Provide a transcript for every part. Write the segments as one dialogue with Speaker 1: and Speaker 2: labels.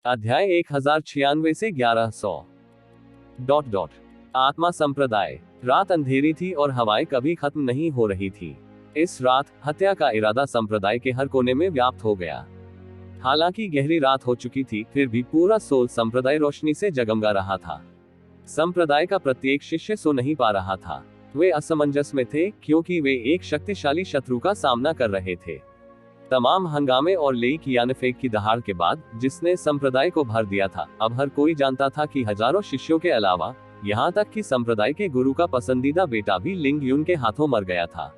Speaker 1: अध्याय 1096 से 1100। आत्मा संप्रदाय। रात अंधेरी थी और हवाएं कभी खत्म नहीं हो रही थी। इस रात हत्या का इरादा संप्रदाय के हर कोने में व्याप्त हो गया। हालांकि गहरी रात हो चुकी थी, फिर भी पूरा सोल संप्रदाय रोशनी से जगमगा रहा था। संप्रदाय का प्रत्येक शिष्य सो नहीं पा रहा था। वे असमंजस में थे, क्योंकि वे एक शक्तिशाली शत्रु का सामना कर रहे थे। तमाम हंगामे और लेई कियानफेक की दहाड़ के बाद, जिसने संप्रदाय को भर दिया था, अब हर कोई जानता था कि हजारों शिष्यों के अलावा यहाँ तक कि संप्रदाय के गुरु का पसंदीदा बेटा भी लिंग यून के हाथों मर गया था।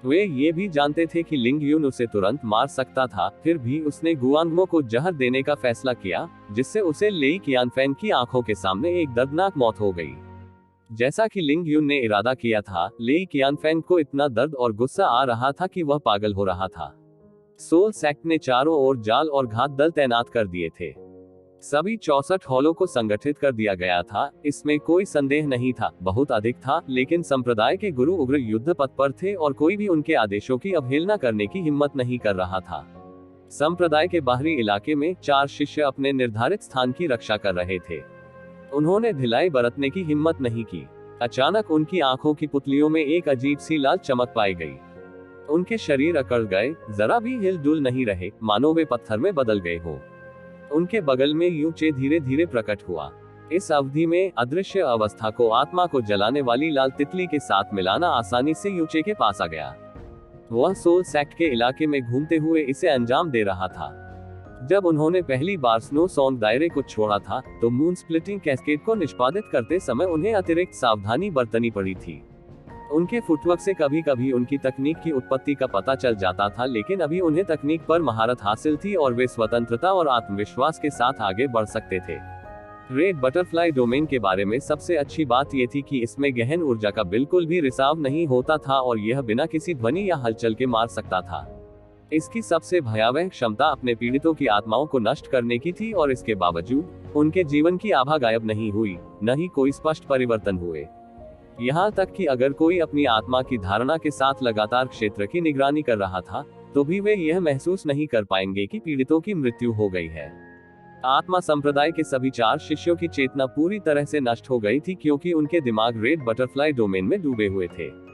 Speaker 1: वे ये भी जानते थे कि लिंग यून उसे तुरंत मार सकता था, फिर भी उसने गुआंगमो को जहर देने का फैसला किया, जिससे उसे लेई कियानफेन की आंखों के सामने एक दर्दनाक मौत हो गई। जैसा कि लिंग यून ने इरादा किया था, लेई कियानफेन को इतना दर्द और गुस्सा आ रहा था कि वह पागल हो रहा था। सोल सेक्ट ने चारों ओर जाल और घात दल तैनात कर दिए थे। सभी 64 हॉलों को संगठित कर दिया गया था, इसमें कोई संदेह नहीं था, बहुत अधिक था, लेकिन संप्रदाय के गुरु उग्र युद्ध पथ पर थे और कोई भी उनके आदेशों की अवहेलना करने की हिम्मत नहीं कर रहा था। संप्रदाय के बाहरी इलाके में 4 शिष्य अपने निर्धारित स्थान की रक्षा कर रहे थे। उन्होंने ढिलाई बरतने की हिम्मत नहीं की। अचानक उनकी आंखों की पुतलियों में एक अजीब सी लाल चमक पाई गई। उनके शरीर अकड़ गए, जरा भी हिल डुल नहीं रहे, मानो वे पत्थर में बदल गए हो। उनके बगल में यूचे धीरे धीरे प्रकट हुआ। इस अवधि में अदृश्य अवस्था को आत्मा को जलाने वाली लाल तितली के साथ मिलाना आसानी से यूचे के पास आ गया। वह सोल सेक्ट के इलाके में घूमते हुए इसे अंजाम दे रहा था। जब उन्होंने पहली बार स्नो सॉन्ग दायरे को छोड़ा था, तो मून स्प्लिटिंग कैस्केड को निष्पादित करते समय उन्हें अतिरिक्त सावधानी बरतनी पड़ी थी। उनके फुटवर्क से कभी कभी उनकी तकनीक की उत्पत्ति का पता चल जाता था, लेकिन अभी उन्हें तकनीक पर महारत हासिल थी और वे स्वतंत्रता और आत्मविश्वास के साथ आगे बढ़ सकते थे। रेड बटरफ्लाई डोमेन के बारे में सबसे अच्छी बात यह थी कि इसमें गहन ऊर्जा का बिल्कुल भी रिसाव नहीं होता था और यह बिना किसी ध्वनि या हलचल के मार सकता था। इसकी सबसे भयावह क्षमता अपने पीड़ितों की आत्माओं को नष्ट करने की थी, और इसके बावजूद उनके जीवन की आभा गायब नहीं हुई, न ही कोई स्पष्ट परिवर्तन हुए। यहाँ तक कि अगर कोई अपनी आत्मा की धारणा के साथ लगातार क्षेत्र की निगरानी कर रहा था, तो भी वे यह महसूस नहीं कर पाएंगे कि पीड़ितों की मृत्यु हो गई है। आत्मा संप्रदाय के सभी 4 शिष्यों की चेतना पूरी तरह से नष्ट हो गई थी, क्योंकि उनके दिमाग रेड बटरफ्लाई डोमेन में डूबे हुए थे।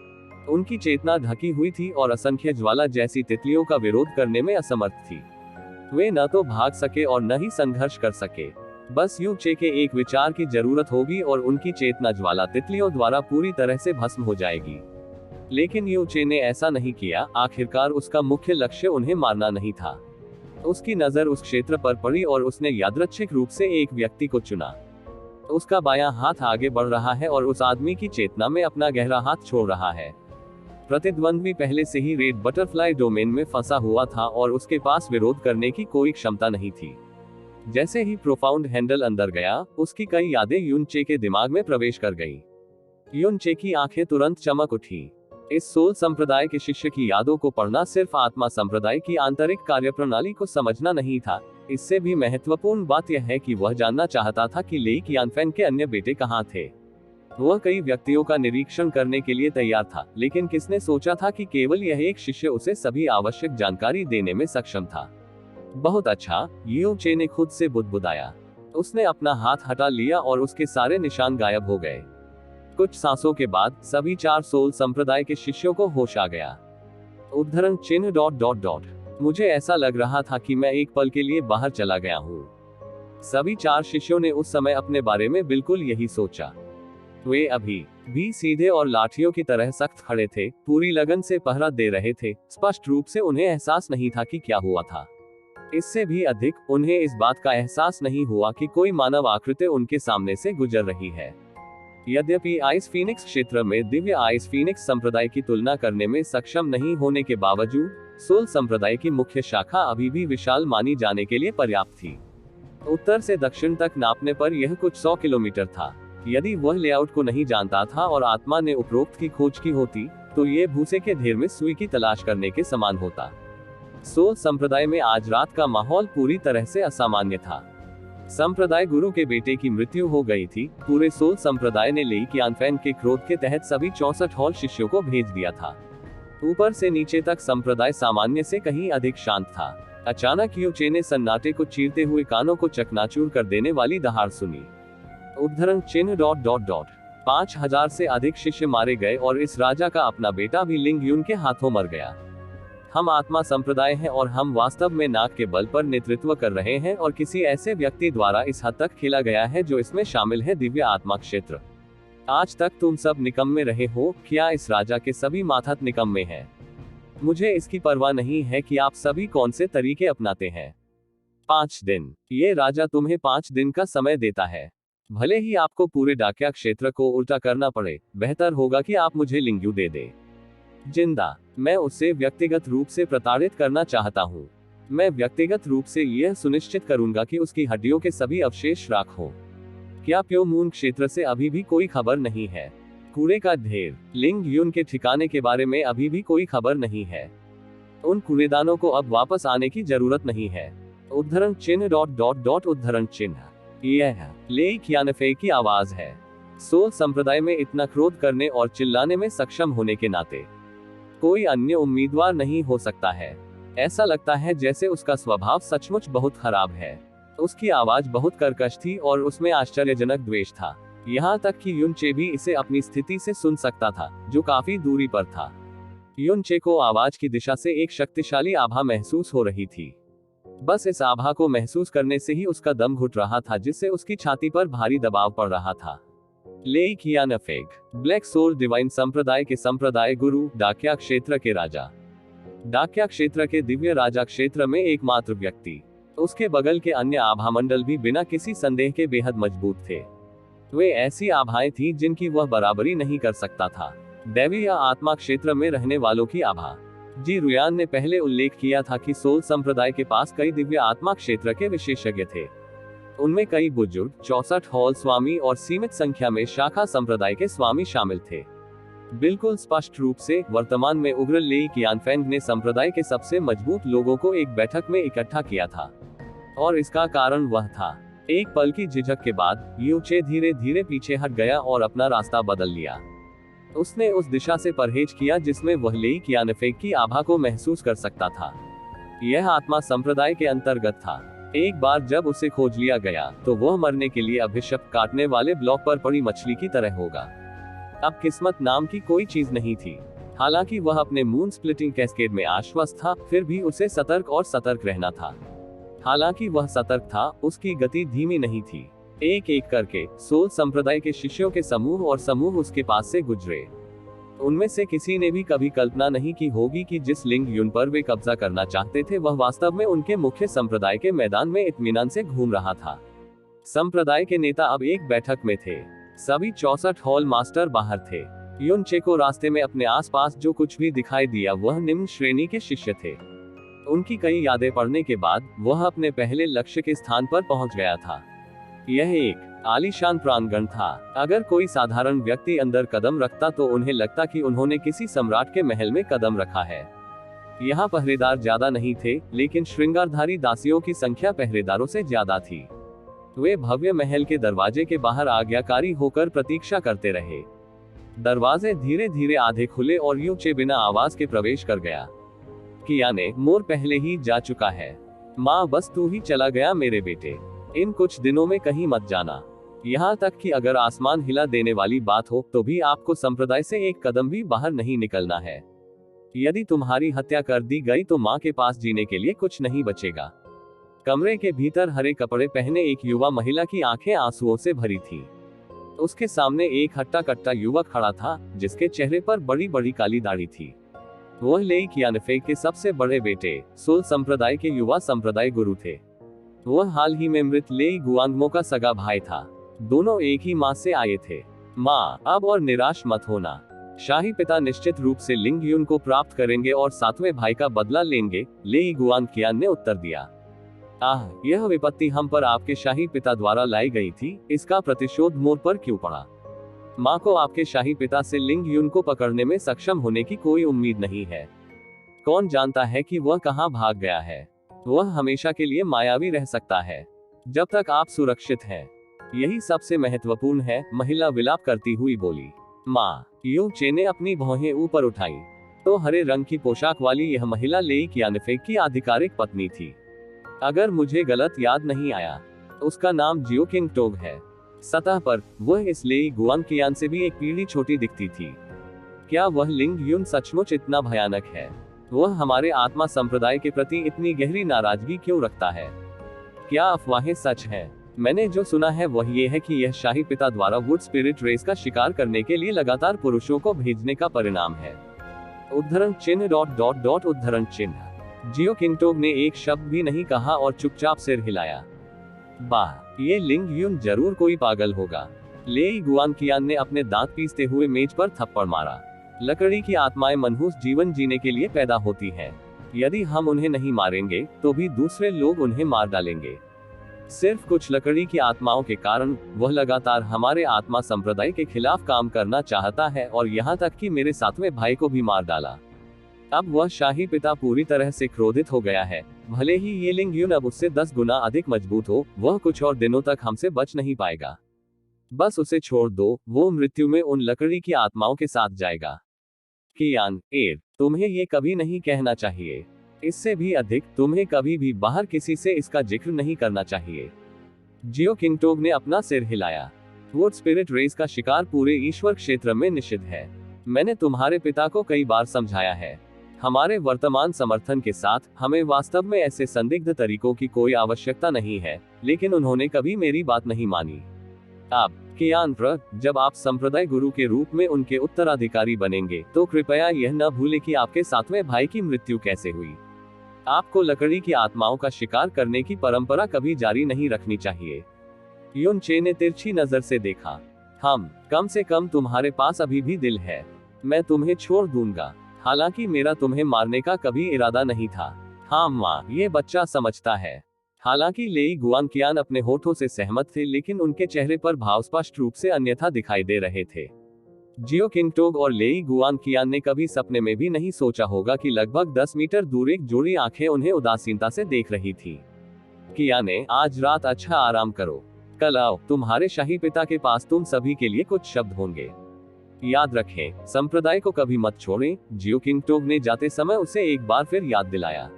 Speaker 1: उनकी चेतना ढकी हुई थी और असंख्य ज्वाला जैसी तितलियों का विरोध करने में असमर्थ थी। वे न तो भाग सके और न ही संघर्ष कर सके। बस यूचे के एक विचार की जरूरत होगी और उनकी चेतना ज्वाला तितलियों द्वारा पूरी तरह से भस्म हो जाएगी। लेकिन यूचे ने ऐसा नहीं किया। आखिरकार उसका मुख्य लक्ष्य उन्हें मारना नहीं था। उसकी नजर उस क्षेत्र पर पड़ी और उसने यादृच्छिक रूप से एक व्यक्ति को चुना। उसका बायां हाथ आगे बढ़ रहा है और उस आदमी की चेतना में अपना गहरा हाथ छोड़ रहा है। प्रतिद्वंद्वी पहले से ही रेड बटरफ्लाई डोमेन में फंसा हुआ था और उसके पास विरोध करने की कोई क्षमता नहीं थी। जैसे ही प्रोफाउंड हैंडल अंदर गया, उसकी कई यादें यूनचे के दिमाग में प्रवेश कर गईं। यूनचे की आंखें तुरंत चमक उठी। इस सोल संप्रदाय के शिष्य की यादों को पढ़ना सिर्फ आत्मा संप्रदाय की आंतरिक कार्यप्रणाली को समझना नहीं था। इससे भी महत्वपूर्ण बात यह है कि वह जानना चाहता था कि लेई कियानफेन के अन्य बेटे कहाँ थे। वह कई व्यक्तियों का निरीक्षण करने के लिए तैयार था, लेकिन किसने सोचा था कि केवल यह एक शिष्य उसे सभी आवश्यक जानकारी देने में सक्षम था। बहुत अच्छा, यूचे ने खुद से बुदबुदाया। उसने अपना हाथ हटा लिया और उसके सारे निशान गायब हो गए। कुछ सांसों के बाद सभी 4 सोल संप्रदाय के शिष्यों को होश आ गया। उद्धरण चिन्ह ... मुझे ऐसा लग रहा था कि मैं एक पल के लिए बाहर चला गया हूँ। सभी 4 शिष्यों ने उस समय अपने बारे में बिल्कुल यही सोचा। वे अभी भी सीधे और लाठियों की तरह सख्त खड़े थे, पूरी लगन से पहरा दे रहे थे। स्पष्ट रूप से उन्हें एहसास नहीं था कि क्या हुआ था। इससे भी अधिक, उन्हें इस बात का एहसास नहीं हुआ कि कोई मानव आकृति उनके सामने से गुजर रही है। यद्यपि आइस फीनिक्स क्षेत्र में दिव्य आइस फीनिक्स संप्रदाय की तुलना करने में सक्षम नहीं होने के बावजूद, सोल संप्रदाय की मुख्य शाखा अभी भी विशाल मानी जाने के लिए पर्याप्त थी। उत्तर से दक्षिण तक नापने पर यह कुछ 100 किलोमीटर था। यदि वह लेआउट को नहीं जानता था और आत्मा ने उपरोक्त की खोज की होती, तो ये भूसे के ढेर में सुई की तलाश करने के समान होता। सोल संप्रदाय में आज रात का माहौल पूरी तरह से असामान्य था। संप्रदाय गुरु के बेटे की मृत्यु हो गई थी। पूरे सोल संप्रदाय ने लेई कियानफेन के क्रोध के तहत सभी 64 हॉल शिष्यों को भेज दिया था। ऊपर से नीचे तक संप्रदाय सामान्य से कहीं अधिक शांत था। अचानक यू चे ने सन्नाटे को चीरते हुए कानों को चकनाचूर कर देने वाली दहाड़ सुनी। उद्धरण चिन्ह 5000 से अधिक शिष्य मारे गए और इस राजा का अपना बेटा भी लिंग युन के हाथों मर गया। हम आत्मा संप्रदाय हैं और हम वास्तव में नाक के बल पर नेतृत्व कर रहे हैं और किसी ऐसे व्यक्ति द्वारा इस हद तक खेला गया है जो इसमें शामिल है दिव्य आत्मा क्षेत्र। आज तक तुम सब निकम्मे रहे हो, क्या इस राजा के सभी माथत निकम्मे हैं? मुझे इसकी परवाह नहीं है कि आप सभी कौन से तरीके अपनाते हैं। 5 दिन। ये राजा तुम्हें 5 दिन का समय देता है। भले ही आपको पूरे डाकिया क्षेत्र को उल्टा करना पड़े, बेहतर होगा कि आप मुझे लिंगयू दे दे जिंदा। मैं उसे व्यक्तिगत रूप से प्रताड़ित करना चाहता हूँ। मैं व्यक्तिगत रूप से यह सुनिश्चित करूंगा कि उसकी हड्डियों के सभी अवशेष राख हों। क्या प्योमून क्षेत्र से अभी भी कोई खबर नहीं है? कूड़े का ढेर। लिंग युन के ठिकाने के बारे में अभी भी कोई खबर नहीं है। उन कूड़ेदानों को अब वापस आने की जरूरत नहीं है। उद्धरण चिन्ह उद्धरण चिन्ह। यह लेई कियानफे की आवाज है। सोल संप्रदाय में इतना क्रोध करने और चिल्लाने में सक्षम होने के नाते कोई अन्य उम्मीदवार नहीं हो सकता है। ऐसा लगता है जैसे उसका स्वभाव सचमुच बहुत खराब है। उसकी आवाज बहुत कर्कश थी और उसमें आश्चर्यजनक द्वेष था। यहाँ तक कि युन चे भी इसे अपनी स्थिति से सुन सकता था, जो काफी दूरी पर था। युन चे को आवाज की दिशा से एक शक्तिशाली आभा महसूस हो रही थी। बस इस आभा को महसूस करने से ही उसका दम घुट रहा था, जिससे उसकी छाती पर भारी दबाव पड़ रहा था। लेई कियानफेग, ब्लैक सोल डिवाइन संप्रदाय के संप्रदाय गुरु, डाकिया क्षेत्र के राजा। डाकिया क्षेत्र के दिव्य राजा क्षेत्र में एकमात्र व्यक्ति। उसके बगल के अन्य आभा मंडल भी बिना किसी संदेह के बेहद मजबूत थे। वे ऐसी आभाएं थी जिनकी वह बराबरी नहीं कर सकता था। दैवी या आत्मा क्षेत्र में रहने वालों की आभा। जी रुयान ने पहले उल्लेख किया था कि सोल संप्रदाय के पास कई दिव्य आत्मा क्षेत्र के विशेषज्ञ थे। उनमें कई बुजुर्ग, 64 हॉल स्वामी और सीमित संख्या में शाखा संप्रदाय के स्वामी शामिल थे। बिल्कुल स्पष्ट रूप से वर्तमान में उग्र लेई कियानफेंग ने संप्रदाय के सबसे मजबूत लोगों को एक बैठक में इकट्ठा किया था, और इसका कारण वह था। एक पल की झिझक के बाद यू चे धीरे धीरे पीछे हट गया और अपना रास्ता बदल लिया। उसने उस दिशा से परहेज किया जिसमें वह लेई कियानफेंग की आभा को महसूस कर सकता था। यह आत्मा संप्रदाय के अंतर्गत था। एक बार जब उसे खोज लिया गया तो वह मरने के लिए अभिशप्त काटने वाले ब्लॉक पर पड़ी मछली की तरह होगा। अब किस्मत नाम की कोई चीज नहीं थी। हालांकि वह अपने मून स्प्लिटिंग कैस्केड में आश्वस्त था, फिर भी उसे सतर्क और सतर्क रहना था। हालांकि वह सतर्क था, उसकी गति धीमी नहीं थी। एक एक करके सोल संप्रदाय के शिष्यों के समूह और समूह उसके पास से गुजरे। उनमें से किसी ने भी कभी कल्पना नहीं की होगी कि जिस लिंग युन पर वे कब्जा करना चाहते थे वह वास्तव में उनके मुख्य संप्रदाय के मैदान में इत्मीनान से घूम रहा था। संप्रदाय के नेता अब एक बैठक में थे। सभी 64 हॉल मास्टर बाहर थे। युन चे को रास्ते में अपने आसपास जो कुछ भी दिखाई दिया वह निम्न श्रेणी के शिष्य थे। उनकी कई यादें पढ़ने के बाद वह अपने पहले लक्ष्य के स्थान पर पहुंच गया था। यह एक आलीशान प्रांगण था। अगर कोई साधारण व्यक्ति अंदर कदम रखता तो उन्हें लगता कि उन्होंने किसी सम्राट के महल में कदम रखा है। यहाँ पहरेदार ज्यादा नहीं थे, लेकिन श्रृंगारधारी दासियों की संख्या पहरेदारों से ज्यादा थी। वे भव्य महल के दरवाजे के बाहर आज्ञाकारी होकर प्रतीक्षा करते रहे। दरवाजे धीरे धीरे आधे खुले और यू चे बिना आवाज के प्रवेश कर गया। कियाने, मोर पहले ही जा चुका है। माँ, बस तू ही चला गया मेरे बेटे। इन कुछ दिनों में कहीं मत जाना। यहाँ तक कि अगर आसमान हिला देने वाली बात हो तो भी आपको संप्रदाय से एक कदम भी बाहर नहीं निकलना है। यदि तुम्हारी हत्या कर दी गई तो माँ के पास जीने के लिए कुछ नहीं बचेगा। कमरे के भीतर हरे कपड़े पहने एक युवा महिला की आंखें आंसुओं से भरी थी। उसके सामने एक हट्टा कट्टा युवक खड़ा था, जिसके चेहरे पर बड़ी बड़ी काली दाढ़ी थी। वह लेई कियानफेंग के सबसे बड़े बेटे, सोल संप्रदाय के युवा संप्रदाय गुरु थे। वह हाल ही में मृत लेई गुआंगमो का सगा भाई था। दोनों एक ही माँ से आए थे। माँ, अब और निराश मत होना। शाही पिता निश्चित रूप से लिंग युन को प्राप्त करेंगे और 7वें भाई का बदला लेंगे, लेई गुआंगकियान ने उत्तर दिया। आह, यह विपत्ति हम पर आपके शाही पिता द्वारा लाई गई थी, इसका प्रतिशोध मोर पर क्यों पड़ा? माँ को आपके शाही पिता से लिंग युन को पकड़ने में सक्षम होने की कोई उम्मीद नहीं है। कौन जानता है कि वह कहाँ भाग गया है? वह हमेशा के लिए मायावी रह सकता है, जब तक आप सुरक्षित हैं। यही सबसे महत्वपूर्ण है, महिला विलाप करती हुई बोली। माँ, यू चे ने अपनी भौहें ऊपर उठाई। तो हरे रंग की पोशाक वाली यह महिला लेई कियानफेंग की आधिकारिक पत्नी थी। अगर मुझे गलत याद नहीं आया, उसका नाम जियो किंगटोग है। सतह पर वह इस लेई गुआन कियान से भी एक पीढ़ी छोटी दिखती थी। क्या वह लिंग युन सचमुच इतना भयानक है? वह हमारे आत्मा संप्रदाय के प्रति इतनी गहरी नाराजगी क्यों रखता है? क्या अफवाहें सच हैं? मैंने जो सुना है वह ये है कि यह शाही पिता द्वारा वुड स्पिरिट रेस का शिकार करने के लिए लगातार पुरुषों को भेजने का परिणाम है। उद्धरण चिन्ह उद्धरण चिन्ह। जियो किंगटोग ने एक शब्द भी नहीं कहा और चुपचाप सिर हिलाया। वाह, ये लिंग युन जरूर कोई पागल होगा। लेई गुआन कियान ने अपने दांत पीसते हुए मेज पर थप्पड़ मारा। लकड़ी की आत्माएं मनहूस जीवन जीने के लिए पैदा होती हैं। यदि हम उन्हें नहीं मारेंगे तो भी दूसरे लोग उन्हें मार डालेंगे। सिर्फ कुछ लकड़ी की आत्माओं के कारण वह लगातार हमारे आत्मा संप्रदाय के खिलाफ काम करना चाहता है और यहाँ तक कि मेरे सातवें भाई को भी मार डाला। अब वह शाही पिता पूरी तरह से क्रोधित हो गया है। भले ही ये लिंग युन अब उससे 10 गुना अधिक मजबूत हो, वह कुछ और दिनों तक हमसे बच नहीं पाएगा। बस उसे छोड़ दो, वो मृत्यु में उन लकड़ी की आत्माओं के साथ जाएगा। कियान, तुम्हें ये कभी नहीं कहना चाहिए। इससे भी अधिक, तुम्हें कभी भी बाहर किसी से इसका जिक्र नहीं करना चाहिए। जियो किंगटोग ने अपना सिर हिलाया। वुड स्पिरिट रेस का शिकार पूरे ईश्वर क्षेत्र में निषिद्ध है। मैंने तुम्हारे पिता को कई बार समझाया है। हमारे वर्तमान समर्थन के साथ हमें वास्तव में ऐसे संदिग्ध तरीकों की कोई आवश्यकता नहीं है, लेकिन उन्होंने कभी मेरी बात नहीं मानी। अब कियान, जब आप संप्रदाय गुरु के रूप में उनके उत्तराधिकारी बनेंगे तो कृपया यह न भूलें कि आपके सातवें भाई की मृत्यु कैसे हुई। आपको लकड़ी की आत्माओं का शिकार करने की परंपरा कभी जारी नहीं रखनी चाहिए। युन चे ने तिरछी नजर से देखा। कम से कम तुम्हारे पास अभी भी दिल है। मैं तुम्हें छोड़ दूंगा। हालांकि मेरा तुम्हें मारने का कभी इरादा नहीं था। हाँ माँ, ये बच्चा समझता है। हालांकि लेई गुआन कियान अपने होठों से सहमत थे, लेकिन उनके चेहरे पर भाव स्पष्ट रूप से अन्यथा दिखाई दे रहे थे। जियो किंगटोग और लेई गुआन कियान ने कभी सपने में भी नहीं सोचा होगा कि लगभग 10 मीटर दूर एक जोड़ी आंखें उन्हें उदासीनता से देख रही थी। कियाने, आज रात अच्छा आराम करो। कल आओ, तुम्हारे शाही पिता के पास तुम सभी के लिए कुछ शब्द होंगे। याद रखें, संप्रदाय को कभी मत छोड़ें। जियो किंगटोग ने जाते समय उसे एक बार फिर याद दिलाया।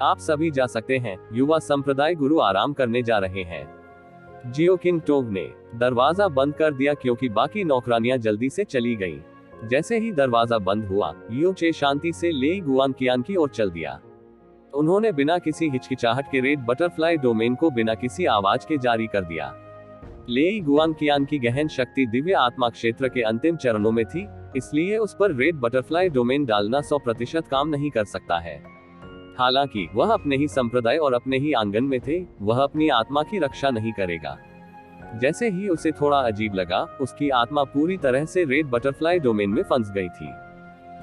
Speaker 1: आप सभी जा सकते हैं, युवा संप्रदाय गुरु आराम करने जा रहे हैं। जियो किंगटोग ने दरवाजा बंद कर दिया क्योंकि बाकी नौकरानियां जल्दी से चली गईं। जैसे ही दरवाजा बंद हुआ, यू चे शांति से लेई गुआन कियान की ओर चल दिया। उन्होंने बिना किसी हिचकिचाहट के रेड बटरफ्लाई डोमेन को बिना किसी आवाज के जारी कर दिया। लेई गुआन कियान की गहन शक्ति दिव्य आत्मा क्षेत्र के अंतिम चरणों में थी, इसलिए उस पर रेड बटरफ्लाई डोमेन डालना 100% काम नहीं कर सकता है। हालांकि वह अपने ही संप्रदाय और अपने ही आंगन में थे, वह अपनी आत्मा की रक्षा नहीं करेगा। जैसे ही उसे थोड़ा अजीब लगा, उसकी आत्मा पूरी तरह से रेड बटरफ्लाई डोमेन में फंस गई थी।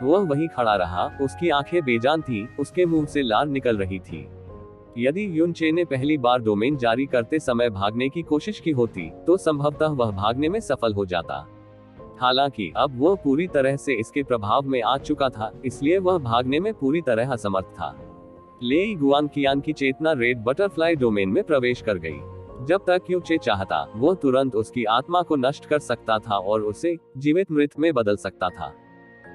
Speaker 1: वह वहीं खड़ा रहा, उसकी आंखें बेजान थी, उसके मुंह से लार निकल रही थी। यदि युन चे ने पहली बार डोमेन जारी करते समय भागने की कोशिश की होती, तो संभवतः वह भागने में सफल हो जाता। हालांकि अब वह पूरी तरह से इसके प्रभाव में आ चुका था, इसलिए वह भागने में पूरी तरह असमर्थ था। लेई गुआन कियान की चेतना रेड बटरफ्लाई डोमेन में प्रवेश कर गई। जब तक यू चे चाहता, वह तुरंत उसकी आत्मा को नष्ट कर सकता था और उसे जीवित मृत में बदल सकता था।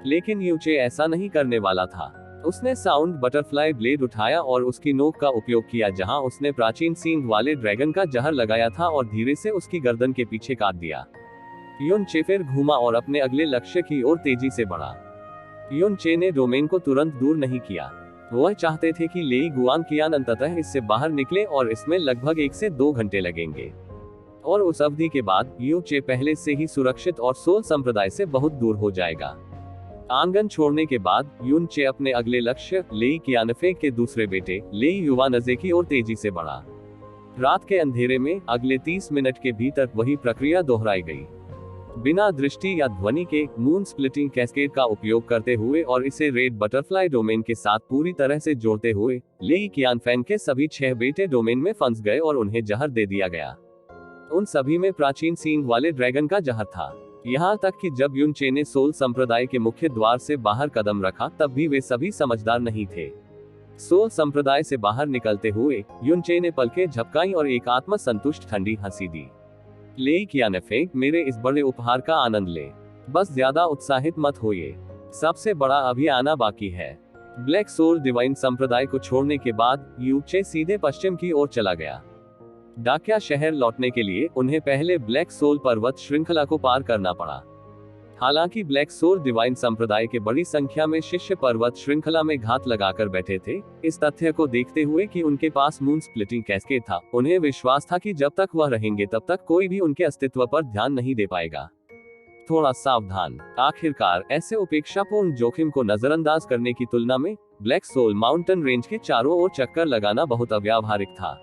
Speaker 1: लेकिन यू चे ऐसा नहीं करने वाला था। उसने साउंड बटरफ्लाई ब्लेड उठाया और उसकी नोक का उपयोग किया, जहां उसने प्राचीन सींग वाले ड्रैगन का जहर लगाया था और धीरे से उसकी गर्दन के पीछे काट दिया। युन चे फिर घूमा और अपने अगले लक्ष्य की ओर तेजी से बढ़ा। युन चे ने डोमेन को तुरंत दूर नहीं किया। वह चाहते थे कि लेई गुआन कियान अंततः इससे बाहर निकले और इसमें लगभग 1 से 2 घंटे लगेंगे। और उस अवधि के बाद यू चे पहले से ही सुरक्षित और सोल संप्रदाय से बहुत दूर हो जाएगा। आंगन छोड़ने के बाद युन चे अपने अगले लक्ष्य लेई कियानफेंग के दूसरे बेटे लेई युवानजे की ओर तेजी से बढ़ा। रात के अंधेरे में अगले 30 मिनट के भीतर वही प्रक्रिया दोहराई गई। बिना दृष्टि या ध्वनि के मून स्प्लिटिंग कैस्केड का उपयोग करते हुए और इसे रेड बटरफ्लाई डोमेन के साथ पूरी तरह से जोड़ते हुए, लेई कियानफेंग के सभी 6 बेटे डोमेन में फंस गए और उन्हें जहर दे दिया गया। उन सभी में प्राचीन सींग वाले ड्रैगन का जहर था। यहाँ तक कि जब युन चे ने सोल संप्रदाय के मुख्य द्वार से बाहर कदम रखा, तब भी वे सभी समझदार नहीं थे। सोल संप्रदाय से बाहर निकलते हुए युन चे ने पलकें झपकाई और एक आत्म संतुष्ट ठंडी हंसी दी। लेई कियानफेंग, मेरे इस बड़े उपहार का आनंद ले। बस ज्यादा उत्साहित मत होइए। सबसे बड़ा अभी आना बाकी है। ब्लैक सोल डिवाइन संप्रदाय को छोड़ने के बाद यूचे सीधे पश्चिम की ओर चला गया। डाकिया शहर लौटने के लिए उन्हें पहले ब्लैक सोल पर्वत श्रृंखला को पार करना पड़ा। हालांकि ब्लैक सोल डिवाइन संप्रदाय के बड़ी संख्या में शिष्य पर्वत श्रृंखला में घात लगाकर बैठे थे, इस तथ्य को देखते हुए कि उनके पास मून स्प्लिटिंग कैस्केड था, उन्हें विश्वास था कि जब तक वह रहेंगे तब तक कोई भी उनके अस्तित्व पर ध्यान नहीं दे पाएगा। थोड़ा सावधान। आखिरकार ऐसे उपेक्षापूर्ण जोखिम को नजरअंदाज करने की तुलना में ब्लैक सोल माउंटेन रेंज के चारों ओर चक्कर लगाना बहुत अव्यावहारिक था।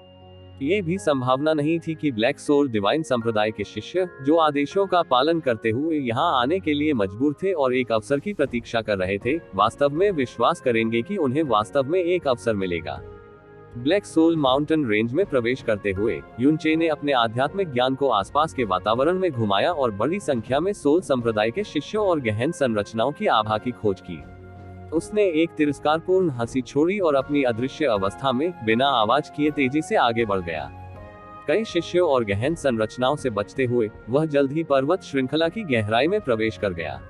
Speaker 1: ये भी संभावना नहीं थी कि ब्लैक सोल डिवाइन संप्रदाय के शिष्य, जो आदेशों का पालन करते हुए यहाँ आने के लिए मजबूर थे और एक अवसर की प्रतीक्षा कर रहे थे, वास्तव में विश्वास करेंगे कि उन्हें वास्तव में एक अवसर मिलेगा। ब्लैक सोल माउंटेन रेंज में प्रवेश करते हुए युनचे ने अपने आध्यात्मिक ज्ञान को आसपास के वातावरण में घुमाया और बड़ी संख्या में सोल संप्रदाय के शिष्यों और गहन संरचनाओं की आभा की खोज की। उसने एक तिरस्कारपूर्ण हंसी छोड़ी और अपनी अदृश्य अवस्था में बिना आवाज किए तेजी से आगे बढ़ गया। कई शिष्यों और गहन संरचनाओं से बचते हुए वह जल्द ही पर्वत श्रृंखला की गहराई में प्रवेश कर गया।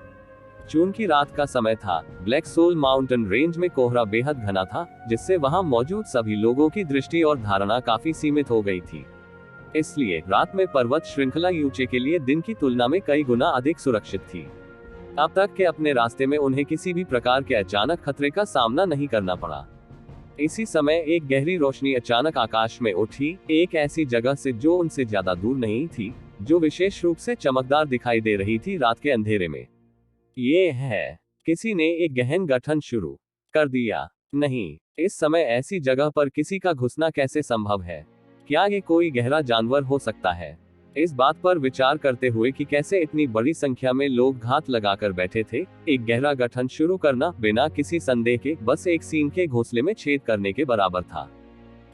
Speaker 1: जून की रात का समय था। ब्लैक सोल माउंटेन रेंज में कोहरा बेहद घना था, जिससे वहां मौजूद सभी लोगों की दृष्टि और धारणा काफी सीमित हो गई थी। इसलिए रात में पर्वत श्रृंखला यूचे के लिए दिन की तुलना में कई गुना अधिक सुरक्षित थी। अब तक के अपने रास्ते में उन्हें किसी भी प्रकार के अचानक खतरे का सामना नहीं करना पड़ा। इसी समय एक गहरी रोशनी अचानक आकाश में उठी, एक ऐसी जगह से जो उनसे ज्यादा दूर नहीं थी, जो विशेष रूप से चमकदार दिखाई दे रही थी रात के अंधेरे में। ये है, किसी ने एक गहन गठन शुरू कर दिया। नहीं, इस समय ऐसी जगह पर किसी का घुसना कैसे संभव है? क्या ये कोई गहरा जानवर हो सकता है? इस बात पर विचार करते हुए कि कैसे इतनी बड़ी संख्या में लोग घात लगाकर बैठे थे, एक गहरा गठन शुरू करना बिना किसी संदेह के बस एक सींग के घोंसले में छेद करने के बराबर था।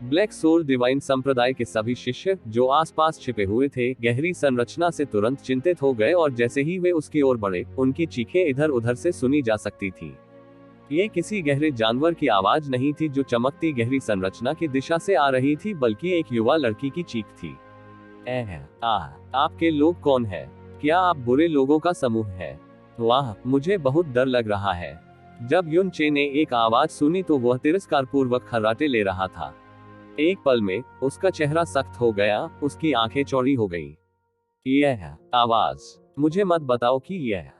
Speaker 1: ब्लैक सोल डिवाइन संप्रदाय के सभी शिष्य, जो आसपास छिपे हुए थे, गहरी संरचना से तुरंत चिंतित हो गए और जैसे ही वे उसकी ओर बढ़े, उनकी चीखें इधर उधर से सुनी जा सकती थी। ये किसी गहरे जानवर की आवाज नहीं थी जो चमकती गहरी संरचना की दिशा से आ रही थी, बल्कि एक युवा लड़की की चीख थी। आपके लोग कौन है? क्या आप बुरे लोगों का समूह है? वाह, मुझे बहुत डर लग रहा है। जब युनचे ने एक आवाज सुनी तो वह तिरस्कारपूर्वक खर्राटे ले रहा था। एक पल में उसका चेहरा सख्त हो गया, उसकी आंखें चौड़ी हो गईं। यह आवाज, मुझे मत बताओ कि यह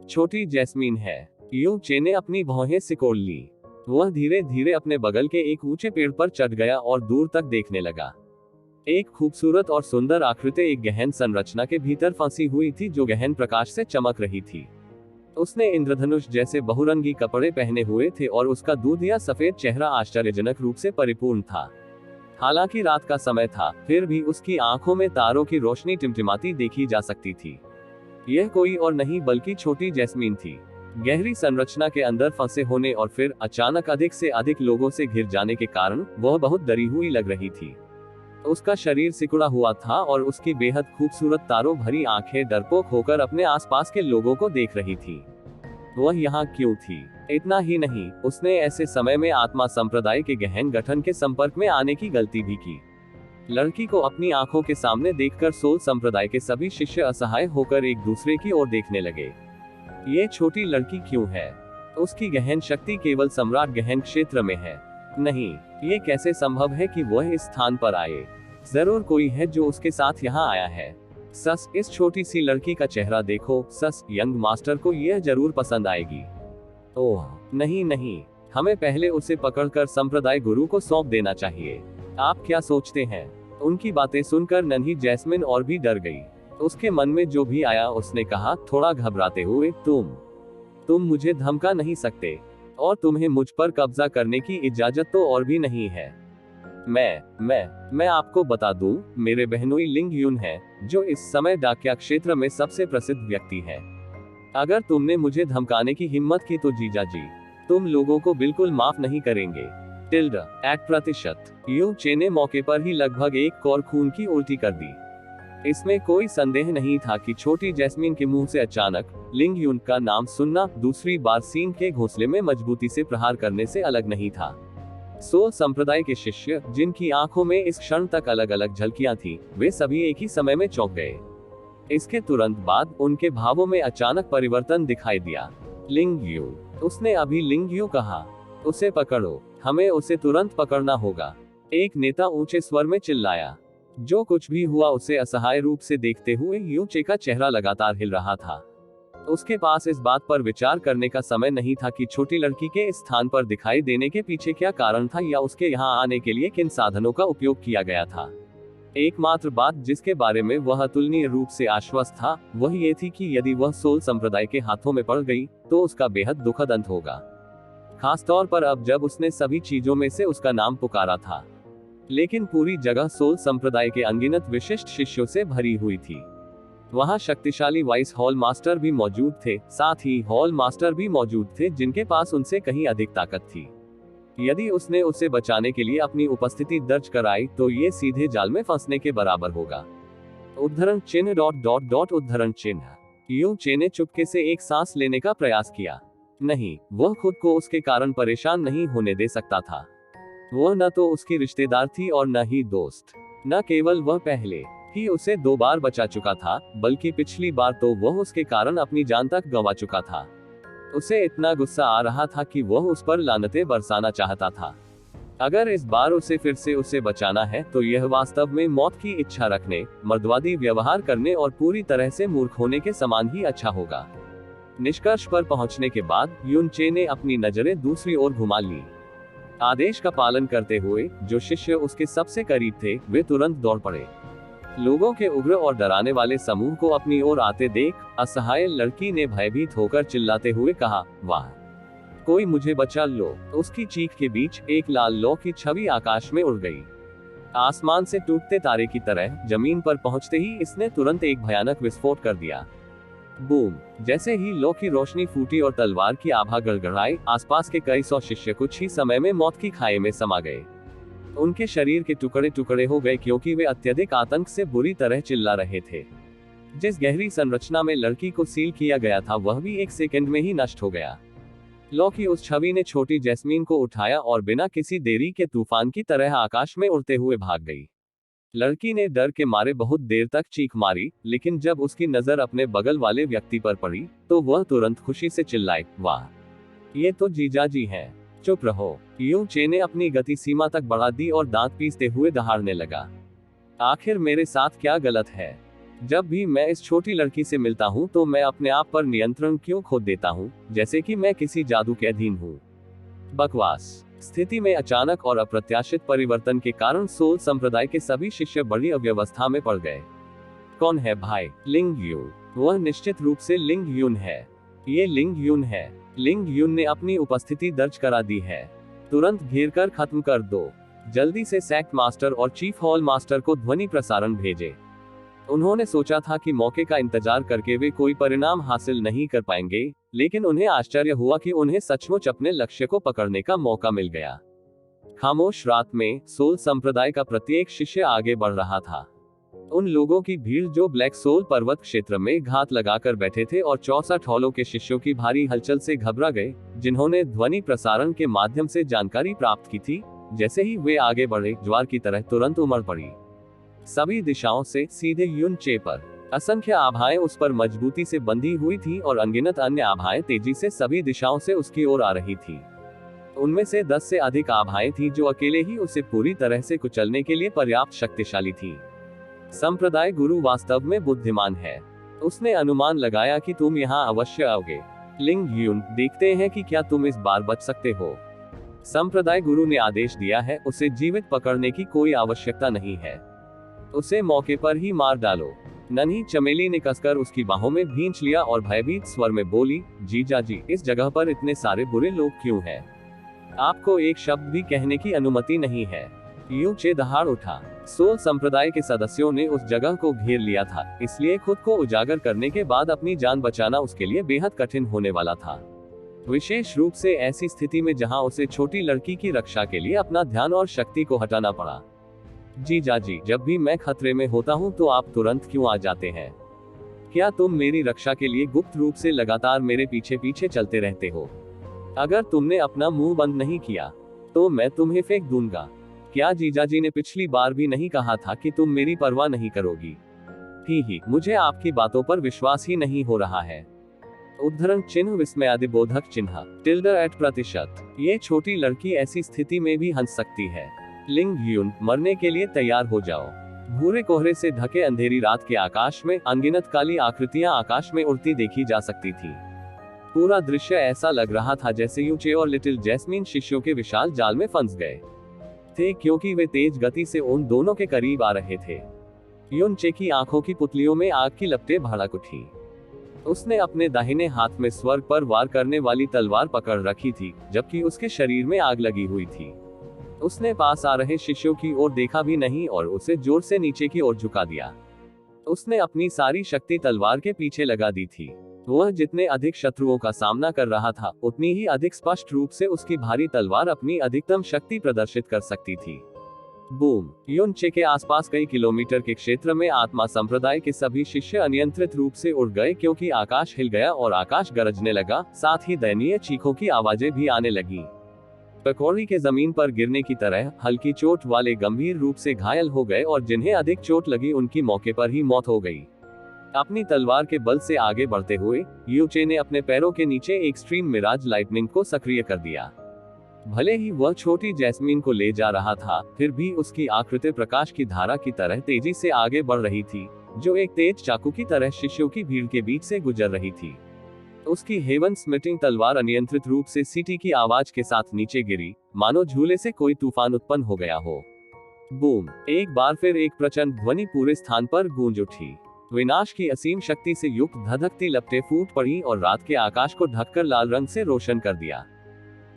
Speaker 1: छोटी जैस्मीन है। युनचे ने अपनी भौहें सिकोड़ ली। वह धीरे धीरे अपने बगल के एक ऊंचे पेड़ पर चढ़ गया और दूर तक देखने लगा। एक खूबसूरत और सुंदर आकृति एक गहन संरचना के भीतर फंसी हुई थी, जो गहन प्रकाश से चमक रही थी। उसने इंद्रधनुष जैसे बहुरंगी कपड़े पहने हुए थे और उसका दूधिया सफेद चेहरा आश्चर्यजनक रूप से परिपूर्ण था। हालांकि रात का समय था, फिर भी उसकी आंखों में तारों की रोशनी टिमटिमाती देखी जा सकती थी। यह कोई और नहीं बल्कि छोटी जैस्मीन थी। गहरी संरचना के अंदर फंसे होने और फिर अचानक अधिक से अधिक लोगों से घिर जाने के कारण वह बहुत डरी हुई लग रही थी। उसका शरीर सिकुड़ा हुआ था और उसकी बेहद खूबसूरत तारों भरी आंखें डरपोक होकर अपने आसपास के लोगों को देख रही थी। वह यहाँ क्यों थी? इतना ही नहीं, उसने ऐसे समय में आत्मा संप्रदाय के गहन गठन के संपर्क में आने की गलती भी की। लड़की को अपनी आंखों के सामने देखकर सोल संप्रदाय के सभी शिष्य असहाय होकर एक दूसरे की ओर देखने लगे। ये छोटी लड़की क्यों है? उसकी गहन शक्ति केवल सम्राट गहन क्षेत्र में है। नहीं, ये कैसे संभव है कि वह इस स्थान पर आए? जरूर कोई है जो उसके साथ यहाँ आया है। सस, इस छोटी सी लड़की का चेहरा देखो। सस, यंग मास्टर को यह जरूर पसंद आएगी। ओह नहीं नहीं, हमें पहले उसे पकड़कर संप्रदाय गुरु को सौंप देना चाहिए। आप क्या सोचते हैं? उनकी बातें सुनकर नन्ही जैस्मिन और भी डर गई। उसके मन में जो भी आया उसने कहा, थोड़ा घबराते हुए, तुम मुझे धमका नहीं सकते, और तुम्हें मुझ पर कब्जा करने की इजाजत तो और भी नहीं है। मैं आपको बता दूं, मेरे बहनोई लिंग यून है, जो इस समय डाकिया क्षेत्र में सबसे प्रसिद्ध व्यक्ति है। अगर तुमने मुझे धमकाने की हिम्मत की तो जीजा जी तुम लोगों को बिल्कुल माफ नहीं करेंगे। %. युनचे ने मौके पर ही लगभग एक कौर खून की उल्टी कर दी। इसमें कोई संदेह नहीं था कि छोटी जैस्मीन के मुंह से अचानक लिंग यून का नाम सुनना दूसरी बार सींग के घोंसले में मजबूती से प्रहार करने से अलग नहीं था। सोल संप्रदाय के शिष्य, जिनकी आंखों में इस क्षण तक अलग अलग झलकियां थीं, वे सभी एक ही समय में चौंक गए। इसके तुरंत बाद उनके भावों में अचानक परिवर्तन दिखाई दिया। लिंग यू, उसने अभी लिंग यू कहा। उसे पकड़ो, हमें उसे तुरंत पकड़ना होगा, एक नेता ऊंचे स्वर में चिल्लाया। जो कुछ भी हुआ उसे असहाय रूप से देखते हुए यू चे का चेहरा लगातार हिल रहा था। उसके पास इस बात पर विचार करने का समय नहीं था कि छोटी लड़की के इस स्थान पर दिखाई देने के पीछे क्या कारण था या उसके यहाँ आने के लिए किन साधनों का उपयोग किया गया था। एकमात्र बात जिसके बारे में वह अतुलनीय रूप से आश्वस्त था, वह ये थी कि यदि वह सोल संप्रदाय के हाथों में पड़ गई तो उसका बेहद दुखद अंत होगा, खासतौर पर अब जब उसने सभी चीजों में से उसका नाम पुकारा था। लेकिन पूरी जगह सोल संप्रदाय के अनगिनत विशिष्ट शिष्यों से भरी हुई थी। वहां शक्तिशाली वाइस हॉल मास्टर भी मौजूद थे, साथ ही हॉल मास्टर भी मौजूद थे जिनके पास उनसे कहीं अधिक ताकत थी। यदि उसने उसे बचाने के लिए अपनी उपस्थिति दर्ज कराई तो ये सीधे जाल में फंसने के बराबर होगा। उद्धरण चिन्ह ... उद्धरण चिन्ह। यू चे ने चुपके से एक सांस लेने का प्रयास किया। नहीं, वह खुद को उसके कारण परेशान नहीं होने दे सकता था। वह न तो उसकी रिश्तेदार थी और न ही दोस्त। न केवल वह पहले ही उसे 2 बार बचा चुका था, बल्कि पिछली बार तो वह उसके कारण अपनी जान तक गंवा चुका था। उसे इतना गुस्सा आ रहा था कि वह उस पर लानतें बरसाना चाहता था। अगर इस बार उसे फिर से उसे बचाना है तो यह वास्तव में मौत की इच्छा रखने, मर्दवादी व्यवहार करने और पूरी तरह से मूर्ख होने के समान ही अच्छा होगा। निष्कर्ष पर पहुंचने के बाद यून चे ने अपनी नजरें दूसरी ओर घुमा ली। आदेश का पालन करते हुए जो शिष्य उसके सबसे करीब थे वे तुरंत दौड़ पड़े। लोगों के उग्र और डराने वाले समूह को अपनी ओर आते देख असहाय लड़की ने भयभीत होकर चिल्लाते हुए कहा, वाह, कोई मुझे बचा लो। उसकी चीख के बीच एक लाल लौ की छवि आकाश में उड़ गई। आसमान से टूटते तारे की तरह जमीन पर पहुंचते ही इसने तुरंत एक भयानक विस्फोट कर दिया। बूम! जैसे ही लौ की रोशनी फूटी और तलवार की आभा गड़गड़ाई, आसपास के कई 100 शिष्य कुछ ही समय में मौत की खाई में समा गए। उनके शरीर के टुकड़े टुकड़े हो गए क्योंकि वे अत्यधिक आतंक से बुरी तरह चिल्ला रहे थे। जिस गहरी संरचना में लड़की को सील किया गया था वह भी 1 सेकंड में ही नष्ट हो गया। लौ की उस छवि ने छोटी जैस्मीन को उठाया और बिना किसी देरी के तूफान की तरह आकाश में उड़ते हुए भाग गई। लड़की ने डर के मारे बहुत देर तक चीख मारी, लेकिन जब उसकी नजर अपने बगल वाले व्यक्ति पर पड़ी तो वह तुरंत खुशी से चिल्लाई, वाह, ये तो जीजाजी हैं। चुप रहो, यू चे ने अपनी गति सीमा तक बढ़ा दी और दांत पीसते हुए दहाड़ने लगा। आखिर मेरे साथ क्या गलत है? जब भी मैं इस छोटी लड़की से मिलता हूँ तो मैं अपने आप पर नियंत्रण क्यों खो देता हूँ, जैसे कि मैं किसी जादू के अधीन हूँ। बकवास। स्थिति में अचानक और अप्रत्याशित परिवर्तन के कारण सोल संप्रदाय के सभी शिष्य बड़ी अव्यवस्था में पड़ गए। कौन है भाई? लिंग यून। वह निश्चित रूप से लिंग यून है। ये लिंग यून है। लिंग यून ने अपनी उपस्थिति दर्ज करा दी है। तुरंत घेर कर खत्म कर दो। जल्दी से सेक्ट मास्टर और चीफ हॉल मास्टर को ध्वनि प्रसारण भेजे। उन्होंने सोचा था कि मौके का इंतजार करके वे कोई परिणाम हासिल नहीं कर पाएंगे, लेकिन उन्हें आश्चर्य हुआ कि उन्हें सचमुच अपने लक्ष्य को पकड़ने का मौका मिल गया। खामोश रात में सोल संप्रदाय का प्रत्येक शिष्य आगे बढ़ रहा था। उन लोगों की भीड़ जो ब्लैक सोल पर्वत क्षेत्र में घात लगाकर बैठे थे और 64 हॉलों के शिष्यों की भारी हलचल से घबरा गए, जिन्होंने ध्वनि प्रसारण के माध्यम से जानकारी प्राप्त की थी। जैसे ही वे आगे बढ़े, ज्वार की तरह तुरंत उमड़ पड़ी। सभी दिशाओं से सीधे यून चे पर। असंख्य आभाएं उस पर मजबूती से बंधी हुई थी और अनगिनत अन्य आभाएं तेजी से सभी दिशाओं से उसकी ओर आ रही थी। उनमें से 10 से अधिक आभाएं थी जो अकेले ही उसे पूरी तरह से कुचलने के लिए पर्याप्त शक्तिशाली थी। संप्रदाय गुरु वास्तव में बुद्धिमान है। उसने अनुमान लगाया कि तुम यहाँ अवश्य आओगे। लिंग यून, देखते हैं कि क्या तुम इस बार बच सकते हो। संप्रदाय गुरु ने आदेश दिया है, उसे जीवित पकड़ने की कोई आवश्यकता नहीं है। उसे मौके पर ही मार डालो। नन्ही चमेली ने कसकर उसकी बाहों में भींच लिया और भयभीत स्वर में बोली, जीजाजी, इस जगह पर इतने सारे बुरे लोग क्यों हैं? आपको एक शब्द भी कहने की अनुमति नहीं है। यू चे दहाड़ उठा। सोल संप्रदाय के सदस्यों ने उस जगह को घेर लिया था, इसलिए खुद को उजागर करने के बाद अपनी जान बचाना उसके लिए बेहद कठिन होने वाला था। विशेष रूप से ऐसी स्थिति में जहां उसे छोटी लड़की की रक्षा के लिए अपना ध्यान और शक्ति को हटाना पड़ा। जीजाजी, जब भी मैं खतरे में होता हूं तो आप तुरंत क्यों आ जाते हैं? क्या तुम मेरी रक्षा के लिए गुप्त रूप से लगातार मेरे पीछे पीछे चलते रहते हो? अगर तुमने अपना मुंह बंद नहीं किया तो मैं तुम्हें फेंक दूंगा। क्या जीजाजी ने पिछली बार भी नहीं कहा था कि तुम मेरी परवाह नहीं करोगी? ही, मुझे आपकी बातों पर विश्वास ही नहीं हो रहा है। उद्धरण चिन्ह विस्मयादिबोधक चिन्ह टिल्डर प्रतिशत। ये छोटी लड़की ऐसी स्थिति में भी हंस सकती है। लिंग ह्यून, मरने के लिए तैयार हो जाओ। भूरे कोहरे से ढके अंधेरी रात के आकाश में अनगिनत काली आकृतियां आकाश में उड़ती देखी जा सकती थी। पूरा दृश्य ऐसा लग रहा था जैसे यूचे और लिटिल जैस्मीन शिष्यों के विशाल जाल में फंस गए थे, क्योंकि वे तेज गति से उन दोनों के करीब आ रहे थे। यूनचे की आंखों की पुतलियों में आग की लपटें भड़क उठी। उसने अपने दाहिने हाथ में स्वर्ग पर वार करने वाली तलवार पकड़ रखी थी, जबकि उसके शरीर में आग लगी हुई थी। उसने पास आ रहे शिष्यों की ओर देखा भी नहीं और उसे जोर से नीचे की ओर झुका दिया। उसने अपनी सारी शक्ति तलवार के पीछे लगा दी थी। वह जितने अधिक शत्रुओं का सामना कर रहा था, उतनी ही अधिक स्पष्ट रूप से उसकी भारी तलवार अपनी अधिकतम शक्ति प्रदर्शित कर सकती थी। बूम! यूनचे के आसपास कई किलोमीटर के क्षेत्र में आत्मा संप्रदाय के सभी शिष्य अनियंत्रित रूप से उड़ गए, क्योंकि आकाश हिल गया और आकाश गरजने लगा, साथ ही दयनीय चीखों की आवाजें भी आने लगी। पकौड़ी के जमीन पर गिरने की तरह हल्की चोट वाले गंभीर रूप से घायल हो गए और जिन्हें अधिक चोट लगी उनकी मौके पर ही मौत हो गई। अपनी तलवार के बल से आगे बढ़ते हुए यूचे ने अपने पैरों के नीचे एक्सट्रीम मिराज लाइटनिंग को सक्रिय कर दिया। भले ही वह छोटी जैस्मीन को ले जा रहा था, फिर भी उसकी आकृति प्रकाश की धारा की तरह तेजी से आगे बढ़ रही थी, जो एक तेज चाकू की तरह शिष्यों की भीड़ के बीच से गुजर रही थी। उसकी हेवन स्मिटिंग तलवार अनियंत्रित रूप से सीटी की आवाज के साथ नीचे गिरी, मानो झूले से कोई तूफान उत्पन्न हो गया हो। बूम! एक बार फिर एक प्रचंड ध्वनि पूरे स्थान पर गूंज उठी। विनाश की असीम शक्ति से युक्त धधकती लपटें फूट पड़ी और रात के आकाश को ढककर लाल रंग से रोशन कर दिया।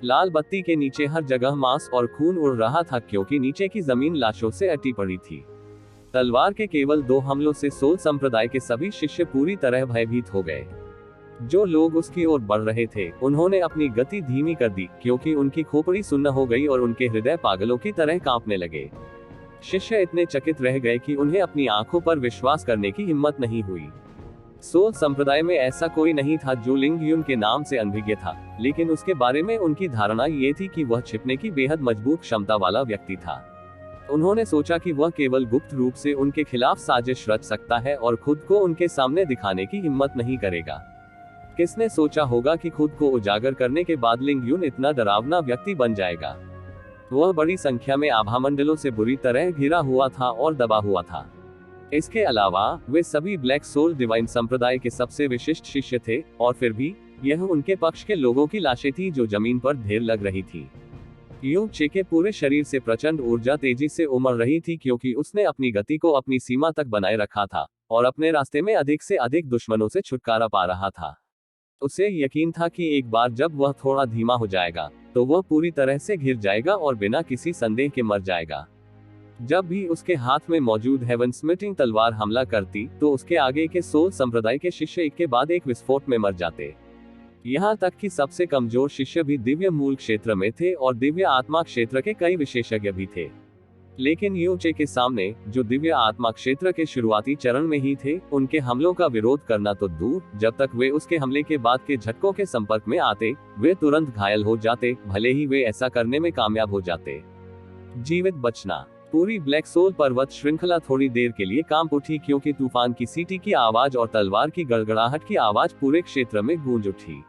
Speaker 1: लाल बत्ती के नीचे हर जगह मांस और खून उड़ रहा था, क्योंकि नीचे की जमीन लाशों से अटी पड़ी थी। तलवार के केवल 2 हमलों से सोल संप्रदाय के सभी शिष्य पूरी तरह भयभीत हो गए। जो लोग उसकी ओर बढ़ रहे थे, उन्होंने अपनी गति धीमी कर दी, क्योंकि उनकी खोपड़ी सुन्न हो गई और उनके हृदय पागलों की तरह कांपने लगे। शिष्य इतने चकित रह गए कि उन्हें अपनी आंखों पर विश्वास करने की हिम्मत नहीं हुई। सोल संप्रदाय में ऐसा कोई नहीं था जो लिंग ह्यून के नाम से अनभिज्ञ था, लेकिन उसके बारे में उनकी धारणा ये थी कि वह छिपने की बेहद मजबूत क्षमता वाला व्यक्ति था। उन्होंने सोचा कि वह केवल गुप्त रूप से उनके खिलाफ साजिश रच सकता है और खुद को उनके सामने दिखाने की हिम्मत नहीं करेगा। किसने सोचा होगा कि खुद को उजागर करने के बाद लिंग ह्यून इतना डरावना व्यक्ति बन जाएगा। वह बड़ी संख्या में आभामंडलों से बुरी तरह घिरा हुआ था और दबा हुआ था। इसके अलावा वे सभी ब्लैक सोल डिवाइन संप्रदाय के सबसे विशिष्ट शिष्य थे, और फिर भी यह उनके पक्ष के लोगों की लाशें थी जो जमीन पर ढेर लग रही थी। यूचे के पूरे शरीर से प्रचंड ऊर्जा तेजी से उमड़ रही थी, क्योंकि उसने अपनी गति को अपनी सीमा तक बनाए रखा था और अपने रास्ते में अधिक से अधिक दुश्मनों से छुटकारा पा रहा था। उसे यकीन था कि एक बार जब वह थोड़ा धीमा हो जाएगा, तो वह पूरी तरह से घिर जाएगा और बिना किसी संदेह के मर जाएगा। जब भी उसके हाथ में मौजूद हेवन स्मिटिंग तलवार हमला करती, तो उसके आगे के सोल संप्रदाय के शिष्य एक के बाद एक विस्फोट में मर जाते। यहाँ तक कि सबसे कमजोर शिष्य भी दिव्य मूल क्षेत्र में थे और दिव्य आत्मा क्षेत्र के कई विशेषज्ञ भी थे। लेकिन यूचे के सामने, जो दिव्य आत्मा क्षेत्र के शुरुआती चरण में ही थे, उनके हमलों का विरोध करना तो दूर, जब तक वे उसके हमले के बाद के झटकों के संपर्क में आते, वे तुरंत घायल हो जाते, भले ही वे ऐसा करने में कामयाब हो जाते। जीवित बचना। पूरी ब्लैक सोल पर्वत श्रृंखला थोड़ी देर के लिए कांप उठी, क्योंकि तूफान की सीटी की आवाज और तलवार की गड़गड़ाहट की आवाज पूरे क्षेत्र में गूंज उठी।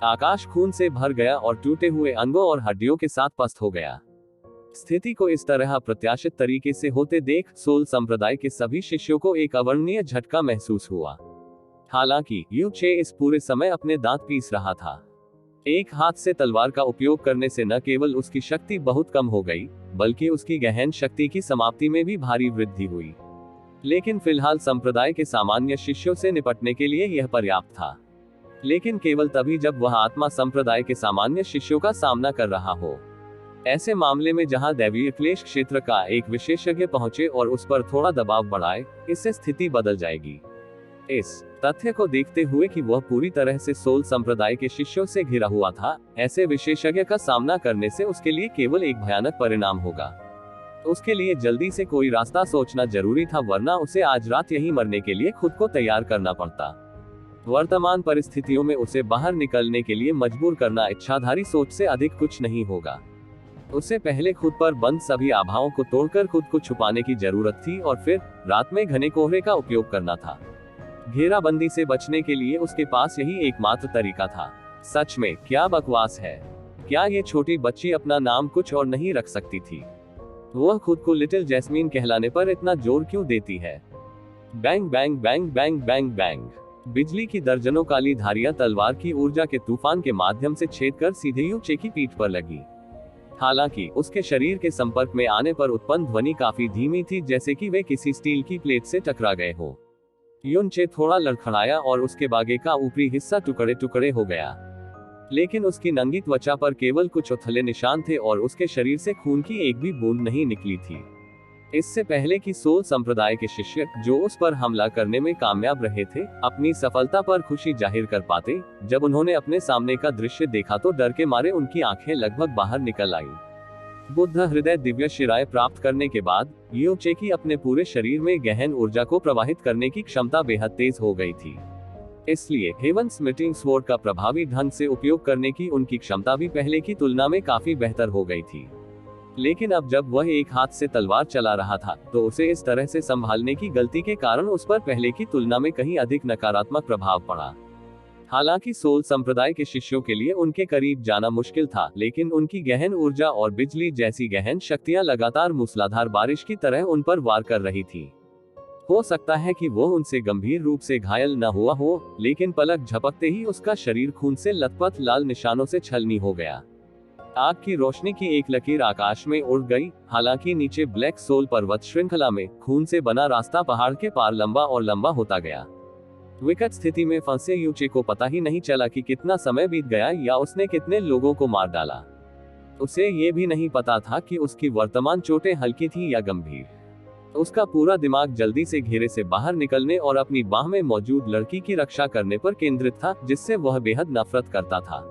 Speaker 1: आकाश खून से भर गया और टूटे हुए अंगों और हड्डियों के साथ पस्त हो गया। स्थिति को इस तरह अप्रत्याशित तरीके से होते देख सोल संप्रदाय के सभी शिष्यों को एक अवर्णनीय झटका महसूस हुआ। हालांकि यूचे इस पूरे समय अपने दांत पीस रहा था। एक हाथ से तलवार का उपयोग करने से न केवल उसकी शक्ति बहुत कम हो गई, बल्कि उसकी गहन शक्ति की समाप्ति में भी भारी वृद्धि हुई। लेकिन फिलहाल संप्रदाय के सामान्य शिष्यों से निपटने के लिए यह पर्याप्त था, लेकिन केवल तभी जब वह आत्मा संप्रदाय के सामान्य शिष्यों का सामना कर रहा हो। ऐसे मामले में जहां दैवीय क्लेश क्षेत्र का एक विशेषज्ञ पहुंचे और उस पर थोड़ा दबाव बढ़ाए, इससे स्थिति बदल जाएगी। इस तथ्य को देखते हुए कि वह पूरी तरह से सोल संप्रदाय के शिष्यों से घिरा हुआ था, ऐसे विशेषज्ञ का सामना करने से उसके लिए केवल एक भयानक परिणाम होगा। उसके लिए जल्दी से कोई रास्ता सोचना जरूरी था, वरना उसे आज रात यहीं मरने के लिए खुद को तैयार करना पड़ता। वर्तमान परिस्थितियों में उसे बाहर निकलने के लिए मजबूर करना इच्छाधारी सोच से अधिक कुछ नहीं होगा। उसे पहले खुद पर बंद सभी आभाओं को तोड़कर खुद को छुपाने की जरूरत थी और फिर रात में घने कोहरे का उपयोग करना था। घेराबंदी से बचने के लिए उसके पास यही एकमात्र तरीका था। सच में क्या बकवास है। क्या ये छोटी बच्ची अपना नाम कुछ और नहीं रख सकती थी? वह खुद को लिटिल जैस्मीन कहलाने पर इतना जोर क्यों देती है? Bang bang bang bang bang bang. बिजली की दर्जनों काली धारियां तलवार की ऊर्जा के तूफान के माध्यम से छेद कर सीधे यूचे की पीठ पर लगी। हालांकि उसके शरीर के संपर्क में आने पर उत्पन्न ध्वनि काफी धीमी थी, जैसे कि वे किसी स्टील की प्लेट से टकरा गए हो। युनचे थोड़ा लड़खड़ाया और उसके बागे का ऊपरी हिस्सा टुकड़े टुकड़े हो गया, लेकिन उसकी नंगी त्वचा पर केवल कुछ उथले निशान थे और उसके शरीर से खून की एक भी बूंद नहीं निकली थी। इससे पहले कि सोल संप्रदाय के शिष्य, जो उस पर हमला करने में कामयाब रहे थे, अपनी सफलता पर खुशी जाहिर कर पाते, जब उन्होंने अपने सामने का दृश्य देखा तो डर के मारे उनकी आंखें लगभग बाहर निकल आईं। बुद्ध हृदय दिव्य शिराएं प्राप्त करने के बाद युचे की अपने पूरे शरीर में गहन ऊर्जा को प्रवाहित करने की क्षमता बेहद तेज हो गई थी। इसलिए हेवन स्मिटिंग स्वॉर्ड का प्रभावी ढंग से उपयोग करने की उनकी क्षमता भी पहले की तुलना में काफी बेहतर हो गई थी। लेकिन अब जब वह एक हाथ से तलवार चला रहा था, तो उसे इस तरह से संभालने की गलती के कारण उस पर पहले की तुलना में कहीं अधिक नकारात्मक प्रभाव पड़ा। हालांकि सोल संप्रदाय के शिष्यों के लिए उनके करीब जाना मुश्किल था, लेकिन उनकी गहन ऊर्जा और बिजली जैसी गहन शक्तियां लगातार मूसलाधार बारिश की तरह उन पर वार कर रही थी। हो सकता है कि वो उनसे गंभीर रूप से घायल न हुआ हो, लेकिन पलक झपकते ही उसका शरीर खून से लथपथ लाल निशानों से छलनी हो गया। आग की रोशनी की एक लकीर आकाश में उड़ गई। हालांकि नीचे ब्लैक सोल पर्वत श्रृंखला में खून से बना रास्ता पहाड़ के पार लंबा और लंबा होता गया। विकट स्थिति में फंसे युचे को पता ही नहीं चला कि कितना समय बीत गया या उसने कितने लोगों को मार डाला। उसे ये भी नहीं पता था कि उसकी वर्तमान चोटें हल्की थी या गंभीर। उसका पूरा दिमाग जल्दी से घेरे से बाहर निकलने और अपनी बाह में मौजूद लड़की की रक्षा करने पर केंद्रित था, जिससे वह बेहद नफरत करता था।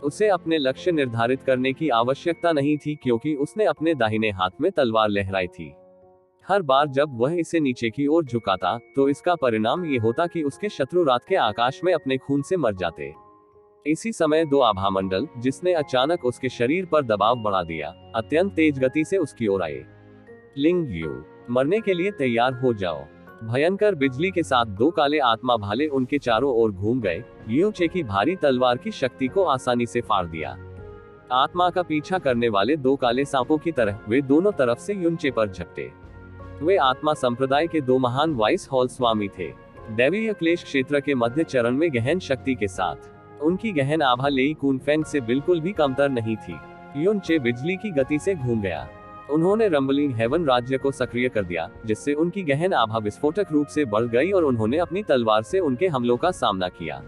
Speaker 1: उसे अपने लक्ष्य निर्धारित करने की आवश्यकता नहीं थी, क्योंकि उसने अपने दाहिने हाथ में तलवार लहराई थी। हर बार जब वह इसे नीचे की ओर झुकाता, तो इसका परिणाम ये होता कि उसके शत्रु रात के आकाश में अपने खून से मर जाते। इसी समय दो आभामंडल, जिसने अचानक उसके शरीर पर दबाव बढ़ा दिया, अत्यंत तेज गति से उसकी ओर आए। लिंग यू, मरने के लिए तैयार हो जाओ। भयंकर बिजली के साथ दो काले आत्मा भाले उनके चारों ओर घूम गए। युचे की भारी तलवार की शक्ति को आसानी से फाड़ दिया। आत्मा का पीछा करने वाले दो काले सांपों की तरह वे दोनों तरफ से युचे पर झपटे। वे आत्मा संप्रदाय के दो महान वाइस हॉल स्वामी थे, दैवीय क्लेश क्षेत्र के मध्य चरण में गहन शक्ति के साथ। उनकी गहन आभा लेई कूनफेंग से बिल्कुल भी कमतर नहीं थी। युचे बिजली की गति से घूम गया। उन्होंने रंबलिंग हेवन राज्य को सक्रिय कर दिया, जिससे उनकी गहन आभा विस्फोटक रूप से बढ़ गई और उन्होंने अपनी तलवार से उनके हमलों का सामना किया।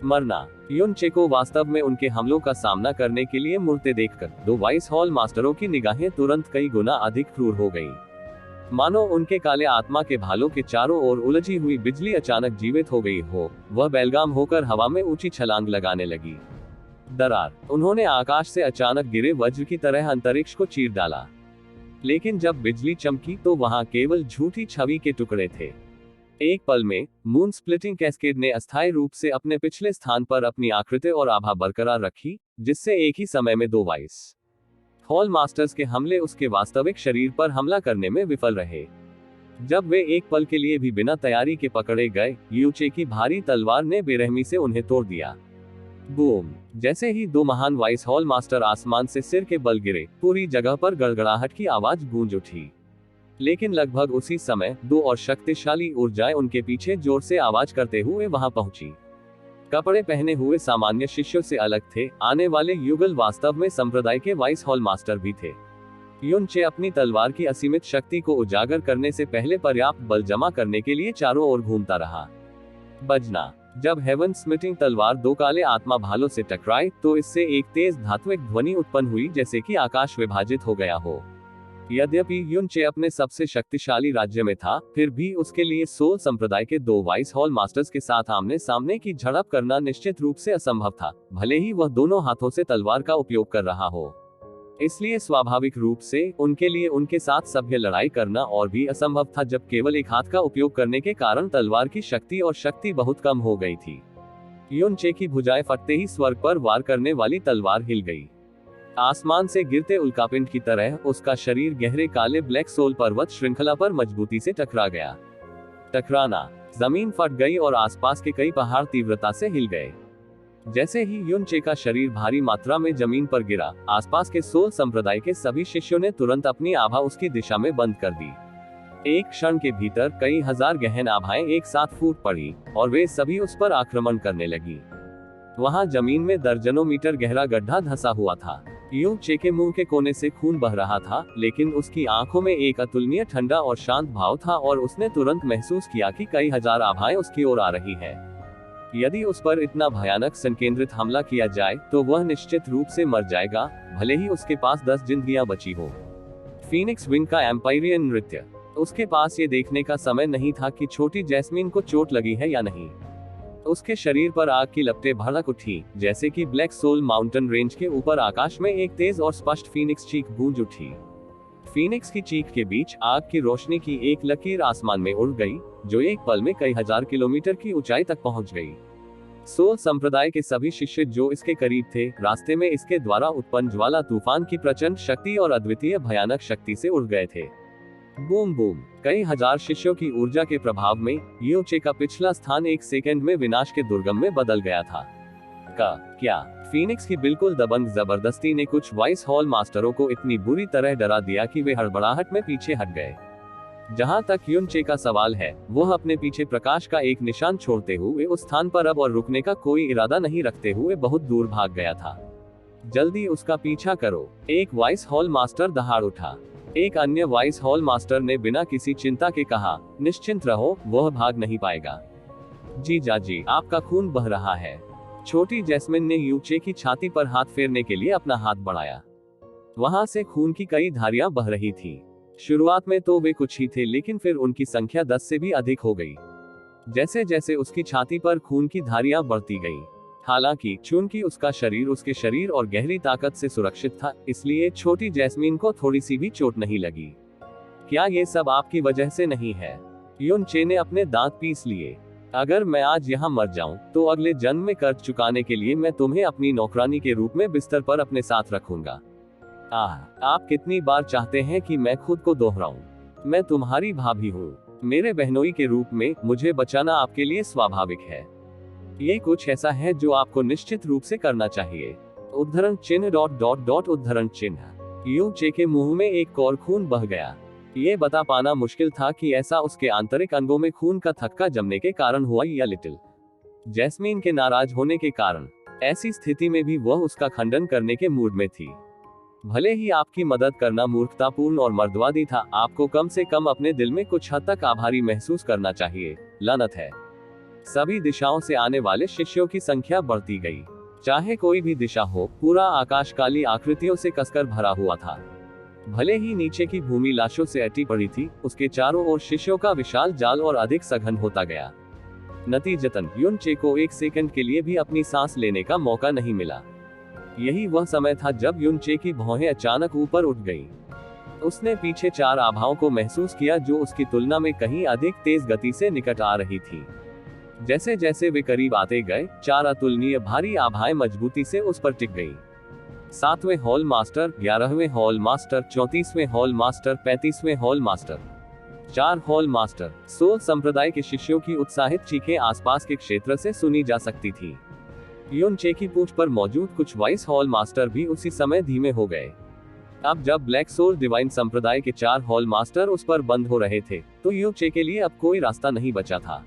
Speaker 1: मरना। युचे को वास्तव में उनके हमलों का सामना करने के लिए मुड़ते देखकर दो वाइस हॉल मास्टरों की निगाहें तुरंत कई गुना अधिक क्रूर हो गईं। मानो उनके काले आत्मा के भालों के चारों ओर उलझी हुई बिजली अचानक जीवित हो गई हो। वह बेलगाम होकर हवा में ऊंची छलांग लगाने लगी। दरार। उन्होंने आकाश से अचानक गिरे वज्र की तरह अंतरिक्ष को चीर डाला। लेकिन जब बिजली चमकी तो वहां केवल झूठी छवि के टुकड़े थे। एक पल में मून स्प्लिटिंग कैस्केड ने अस्थायी रूप से अपने पिछले स्थान पर अपनी आकृति और आभा बरकरार रखी, जिससे एक ही समय में दो वाइस हॉल मास्टर्स के हमले उसके वास्तविक शरीर पर हमला करने में विफल रहे। जब वे एक पल के लिए भी बिना तैयारी के पकड़े गए, युचे की भारी तलवार ने बेरहमी से उन्हें तोड़ दिया। बूम। जैसे ही दो महान वाइस हॉल मास्टर आसमान से सिर के बल गिरे, पूरी जगह पर गड़गड़ाहट की आवाज गूंज उठी। लेकिन लगभग उसी समय दो और शक्तिशाली ऊर्जाएं उनके पीछे जोर से आवाज करते हुए वहां पहुंची। कपड़े पहने हुए सामान्य शिष्यों से अलग थे, आने वाले युगल वास्तव में संप्रदाय के वाइस हॉल मास्टर भी थे। युचे अपनी तलवार की असीमित शक्ति को उजागर करने से पहले पर्याप्त बल जमा करने के लिए चारों ओर घूमता रहा। बजना। जब हेवन स्मिटिंग तलवार दो काले आत्मा भालों से टकराई, तो इससे एक तेज धात्विक ध्वनि उत्पन्न हुई, जैसे कि आकाश विभाजित हो गया हो। यद्यपि युचे अपने सबसे शक्तिशाली राज्य में था, फिर भी उसके लिए सोल संप्रदाय के दो वाइस हॉल मास्टर्स के साथ आमने सामने की झड़प करना निश्चित रूप से असंभव था, भले ही वह दोनों हाथों से तलवार का उपयोग कर रहा हो। इसलिए स्वाभाविक रूप से उनके लिए उनके साथ सभ्य लड़ाई करना और भी असंभव था, जब केवल एक हाथ का उपयोग करने के कारण तलवार की शक्ति बहुत कम हो गई थी। युचे की भुजाएं फटते ही स्वर्ग पर वार करने वाली तलवार हिल गई। आसमान से गिरते उल्कापिंड की तरह उसका शरीर गहरे काले ब्लैक सोल पर्वत श्रृंखला पर मजबूती से टकरा गया। टकराना। जमीन फट गई और आसपास के कई पहाड़ तीव्रता से हिल गए। जैसे ही युनचे का शरीर भारी मात्रा में जमीन पर गिरा, आसपास के सोल संप्रदाय के सभी शिष्यों ने तुरंत अपनी आभा उसकी दिशा में बंद कर दी। एक क्षण के भीतर कई हजार गहन आभाएं एक साथ फूट पड़ी और वे सभी उस पर आक्रमण करने लगी। वहां जमीन में दर्जनों मीटर गहरा गड्ढा धंसा हुआ था। युनचे के मुंह के कोने से खून बह रहा था, लेकिन उसकी आंखों में एक अतुलनीय ठंडा और शांत भाव था और उसने तुरंत महसूस किया कि कई हजार आभाएं उसकी ओर आ रही है। यदि उस पर इतना भयानक संकेंद्रित हमला किया जाए तो वह निश्चित रूप से मर जाएगा, भले ही उसके पास 10 जिंदगियां बची हो। फीनिक्स विंग का एम्पायरियन नृत्य। उसके पास ये देखने का समय नहीं था कि छोटी जैस्मीन को चोट लगी है या नहीं। उसके शरीर पर आग की लपटें भड़क उठी, जैसे कि ब्लैक सोल माउंटेन रेंज के ऊपर आकाश में एक तेज और स्पष्ट फीनिक्स चीख गूंज उठी। फीनिक्स की चीख के बीच आग की रोशनी की एक लकीर आसमान में उड़ गई, जो एक पल में कई हजार किलोमीटर की ऊंचाई तक पहुंच गई। सोल संप्रदाय के सभी शिष्य जो इसके करीब थे, रास्ते में इसके द्वारा उत्पन्न ज्वाला तूफान की प्रचंड शक्ति और अद्वितीय भयानक शक्ति से उड़ गए थे। Boom boom. कई हजार शिष्यों की ऊर्जा के प्रभाव में युनचे का पिछला स्थान एक सेकंड में विनाश के दुर्गम में बदल गया था। क्या फीनिक्स की बिल्कुल दबंग जबरदस्ती ने कुछ वाइस हॉल मास्टरों को इतनी बुरी तरह डरा दिया कि वे हड़बड़ाहट में पीछे हट गए। जहां तक युनचे का सवाल है, वह अपने पीछे प्रकाश का एक निशान छोड़ते हुए उस स्थान पर अब और रुकने का कोई इरादा नहीं रखते हुए बहुत दूर भाग गया था। जल्दी उसका पीछा करो, एक वाइस हॉल मास्टर दहाड़ उठा। एक अन्य वाइस हॉल मास्टर ने बिना किसी चिंता के कहा, निश्चिंत रहो, वह भाग नहीं पाएगा। जी, आपका खून बह रहा है। छोटी जैस्मिन ने युनचे की छाती पर हाथ फेरने के लिए अपना हाथ बढ़ाया। वहां से खून की कई धारियां बह रही थी। शुरुआत में तो वे कुछ ही थे, लेकिन फिर उनकी संख्या 10 से भी अधिक हो गई। जैसे जैसे उसकी छाती पर खून की धारियां बढ़ती गईं। हालांकि चूंकि उसका शरीर उसके शरीर और गहरी ताकत से सुरक्षित था, इसलिए छोटी जैस्मीन को थोड़ी सी भी चोट नहीं लगी। क्या ये सब आपकी वजह से नहीं है? युनचे ने अपने दांत पीस लिए। अगर मैं आज यहाँ मर जाऊं, तो अगले जन्म में कर्ज चुकाने के लिए मैं तुम्हें अपनी नौकरानी के रूप में बिस्तर पर अपने साथ रखूंगा। आप कितनी बार चाहते हैं कि मैं खुद को दोहराऊं? मैं तुम्हारी भाभी हूँ। मेरे बहनोई के रूप में मुझे बचाना आपके लिए स्वाभाविक है। ये कुछ ऐसा है जो आपको निश्चित रूप से करना चाहिए। उद्धरण चिन्ह ... उद्धरण चिन्ह। युनचे के मुंह में एक और खून बह गया। ये बता पाना मुश्किल था कि ऐसा उसके आंतरिक अंगों में खून का थक्का जमने के कारण हुआ या लिटिल जैस्मीन के नाराज होने के कारण। ऐसी स्थिति में भी वह उसका खंडन करने के मूड में थी। भले ही आपकी मदद करना मूर्खतापूर्ण और मर्दवादी था, आपको कम से कम अपने दिल में कुछ हद तक आभारी महसूस करना चाहिए। लानत है। सभी दिशाओं से आने वाले शिष्यों की संख्या बढ़ती गई। चाहे कोई भी दिशा हो, पूरा आकाश काली आकृतियों से कसकर भरा हुआ था। भले ही नीचे की भूमि लाशों से अटी पड़ी थी, उसके चारों ओर शिष्यों का विशाल जाल और अधिक सघन होता गया। नतीजतन युनचे को एक सेकंड के लिए भी अपनी सांस लेने का मौका नहीं मिला। यही वह समय था जब युनचे की भौहें अचानक ऊपर उठ गईं। उसने पीछे 4 आभाओं को महसूस किया जो उसकी तुलना में कहीं अधिक तेज गति से निकट आ रही थी। जैसे जैसे वे करीब आते गए, 4 अतुलनीय भारी आभाएं मजबूती से उस पर टिक गईं। 7वें हॉल मास्टर, 11वें हॉल मास्टर, 34वें हॉल मास्टर, 35वें हॉल मास्टर, 4 हॉल मास्टर। सोल संप्रदाय के शिष्यों की उत्साहित चीखें आसपास के क्षेत्र से सुनी जा सकती थी। युनचे की पूंछ पर मौजूद कुछ वाइस हॉल मास्टर भी उसी समय धीमे हो गए। अब जब ब्लैक सोल डिवाइन संप्रदाय के 4 हॉल मास्टर उस पर बंद हो रहे थे, तो युनचे के लिए अब कोई रास्ता नहीं बचा था।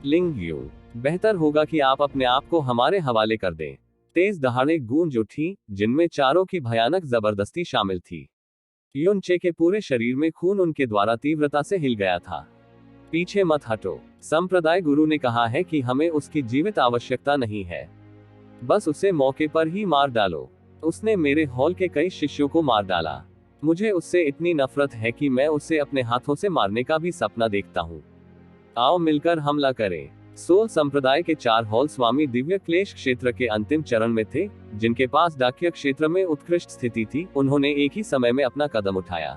Speaker 1: लिंग यू, बेहतर होगा कि आप अपने आप को हमारे हवाले कर दें। तेज दहाड़ें गूंज उठी, जिनमें चारों की भयानक जबरदस्ती शामिल थी। युनचे के पूरे शरीर में खून उनके द्वारा तीव्रता से हिल गया था। पीछे मत हटो, संप्रदाय गुरु ने कहा है कि हमें उसकी जीवित आवश्यकता नहीं है। बस उसे मौके पर ही मार डालो। उसने मेरे हॉल के कई शिष्यों को मार डाला। मुझे उससे इतनी नफरत है कि मैं उसे अपने हाथों से मारने का भी सपना देखता हूँ। आओ मिलकर हमला करें। सोल संप्रदाय के 4 हॉल स्वामी दिव्य क्लेश क्षेत्र के अंतिम चरण में थे, जिनके पास डाकिया क्षेत्र में उत्कृष्ट स्थिति थी। उन्होंने एक ही समय में अपना कदम उठाया।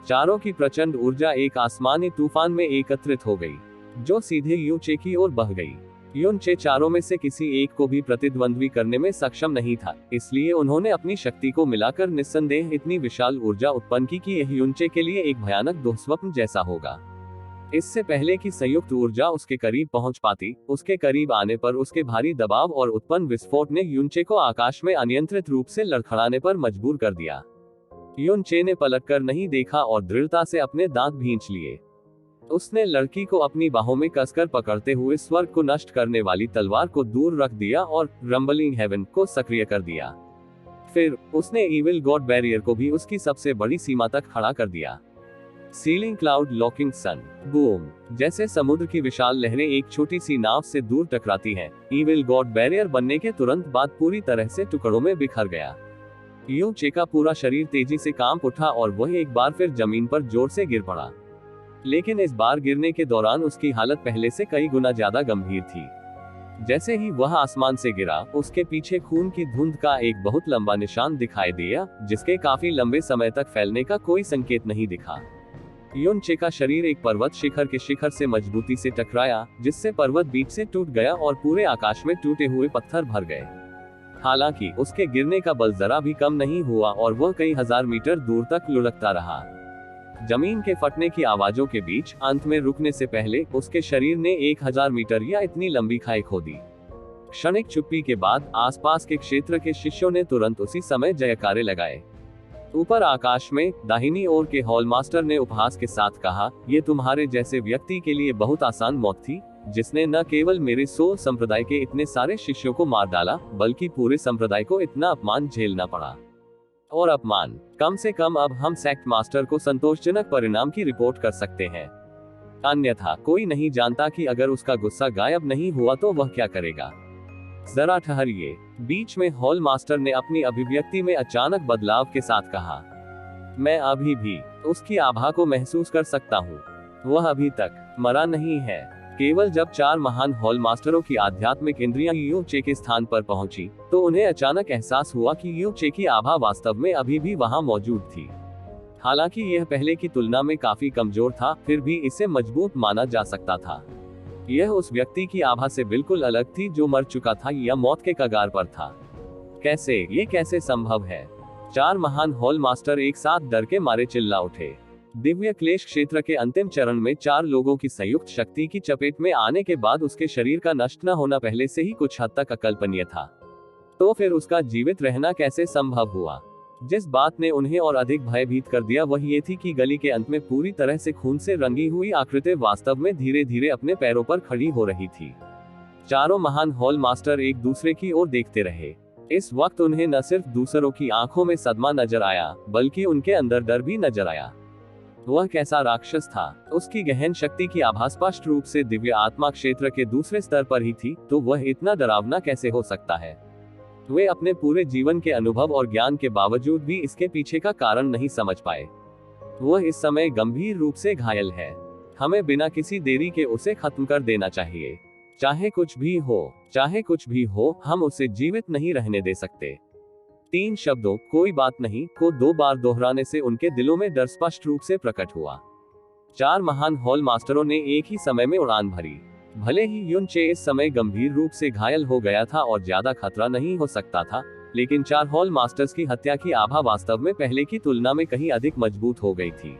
Speaker 1: चारों की प्रचंड ऊर्जा एक आसमानी तूफान में एकत्रित हो गई, जो सीधे युनचे की ओर बह गई। युनचे चारों में से किसी एक को भी प्रतिद्वंद्वी करने में सक्षम नहीं था, इसलिए उन्होंने अपनी शक्ति को मिलाकर निस्संदेह इतनी विशाल ऊर्जा उत्पन्न की कि यह युनचे के लिए एक भयानक दुःस्वप्न जैसा होगा। इससे पहले कि संयुक्त ऊर्जा उसके करीब पहुंच पाती, उसके करीब आने पर उसके भारी दबाव और उत्पन्न विस्फोट ने युनचे को आकाश में अनियंत्रित रूप से लड़खड़ाने पर मजबूर कर दिया। युनचे ने पलटकर नहीं देखा और दृढ़ता से अपने दांत भींच लिए। उसने लड़की को अपनी बाहों में कसकर पकड़ते हुए स्वर्ग को नष्ट करने वाली तलवार को दूर रख दिया और रंबलिंग हेवन को सक्रिय कर दिया। फिर उसने इविल गॉड बैरियर को भी उसकी सबसे बड़ी सीमा तक खड़ा कर दिया। सीलिंग क्लाउड लॉकिंग सन बूम। जैसे समुद्र की विशाल लहरें एक छोटी सी नाव से दूर टकराती हैं, इविल गॉड बैरियर बनने के तुरंत बाद पूरी तरह से टुकड़ों में बिखर गया। युनचे का पूरा शरीर तेजी से कांप उठा और वह एक बार फिर जमीन पर जोर से गिर पड़ा। लेकिन इस बार गिरने के दौरान उसकी हालत पहले से कई गुना ज्यादा गंभीर थी। जैसे ही वह आसमान से गिरा, उसके पीछे खून की धुंध का एक बहुत लंबा निशान दिखाई दिया, जिसके काफी लंबे समय तक फैलने का कोई संकेत नहीं दिखा। युनचे का शरीर एक पर्वत शिखर के शिखर से मजबूती से टकराया, जिससे पर्वत बीच से टूट गया और पूरे आकाश में टूटे हुए पत्थर भर गए। हालांकि उसके गिरने का बल जरा भी कम नहीं हुआ और वह कई हजार मीटर दूर तक लुढ़कता रहा। जमीन के फटने की आवाजों के बीच अंत में रुकने से पहले उसके शरीर ने 1000 मीटर या इतनी लंबी खाई खोदी। क्षणिक चुप्पी के बाद आसपास के क्षेत्र के शिष्यों ने तुरंत उसी समय जयकारे लगाए। ऊपर आकाश में दाहिनी ओर के हॉल मास्टर ने उपहास के साथ कहा, ये तुम्हारे जैसे व्यक्ति के लिए बहुत आसान मौत थी, जिसने न केवल मेरे सोल संप्रदाय के इतने सारे शिष्यों को मार डाला, बल्कि पूरे संप्रदाय को इतना अपमान झेलना पड़ा। और अपमान, कम से कम अब हम सेक्ट मास्टर को संतोषजनक परिणाम की रिपोर्ट कर सकते हैं। अन्यथा कोई नहीं जानता कि अगर उसका गुस्सा गायब नहीं हुआ तो वह क्या करेगा। जरा ठहरिए, बीच में हॉल मास्टर ने अपनी अभिव्यक्ति में अचानक बदलाव के साथ कहा। मैं अभी भी उसकी आभा को महसूस कर सकता हूँ। वह अभी तक मरा नहीं है। केवल जब 4 महान हॉल मास्टरों की आध्यात्मिक इंद्रियां युनचे के स्थान पर पहुंची, तो उन्हें अचानक एहसास हुआ कि युनचे की आभा वास्तव में अभी भी वहां मौजूद थी। हालांकि यह पहले की तुलना में काफी कमजोर था, फिर भी इसे मजबूत माना जा सकता था। यह उस व्यक्ति की आभा से बिल्कुल अलग थी जो मर चुका था या मौत के कगार पर था। ये कैसे संभव है? 4 महान हॉल मास्टर एक साथ डर के मारे चिल्ला उठे। दिव्य क्लेश क्षेत्र के अंतिम चरण में 4 लोगों की संयुक्त शक्ति की चपेट में आने के बाद उसके शरीर का नष्ट न होना पहले से ही कुछ हद तक अकल्पनीय था। तो फिर उसका जीवित रहना कैसे संभव हुआ? जिस बात ने उन्हें और अधिक भयभीत कर दिया वह ये थी कि गली के अंत में पूरी तरह से खून से रंगी हुई आकृति वास्तव में धीरे धीरे अपने पैरों पर खड़ी हो रही थी। चारों महान हॉल मास्टर एक दूसरे की ओर देखते रहे। इस वक्त उन्हें न सिर्फ दूसरों की आंखों में सदमा नजर आया, बल्कि उनके अंदर डर भी नजर आया। वह कैसा राक्षस था? उसकी गहन शक्ति की आभा स्पष्ट रूप से दिव्य आत्मा क्षेत्र के दूसरे स्तर पर ही थी, तो वह इतना डरावना कैसे हो सकता है? वे अपने पूरे जीवन के अनुभव और ज्ञान के बावजूद भी इसके पीछे का कारण नहीं समझ पाए। वह इस समय गंभीर रूप से घायल है। हमें बिना किसी देरी के उसे खत्म कर देना चाहिए। चाहे कुछ भी हो, हम उसे जीवित नहीं रहने दे सकते। 3 शब्दों कोई बात नहीं को 2 बार दोहराने से उनके दिलों में डर स्पष्ट रूप से प्रकट हुआ। 4 महान हॉल मास्टरों ने एक ही समय में उड़ान भरी। भले ही युनचे इस समय गंभीर रूप से घायल हो गया था और ज्यादा खतरा नहीं हो सकता था, लेकिन 4 हॉल मास्टर्स की हत्या की आभा वास्तव में पहले की तुलना में कहीं अधिक मजबूत हो गई थी।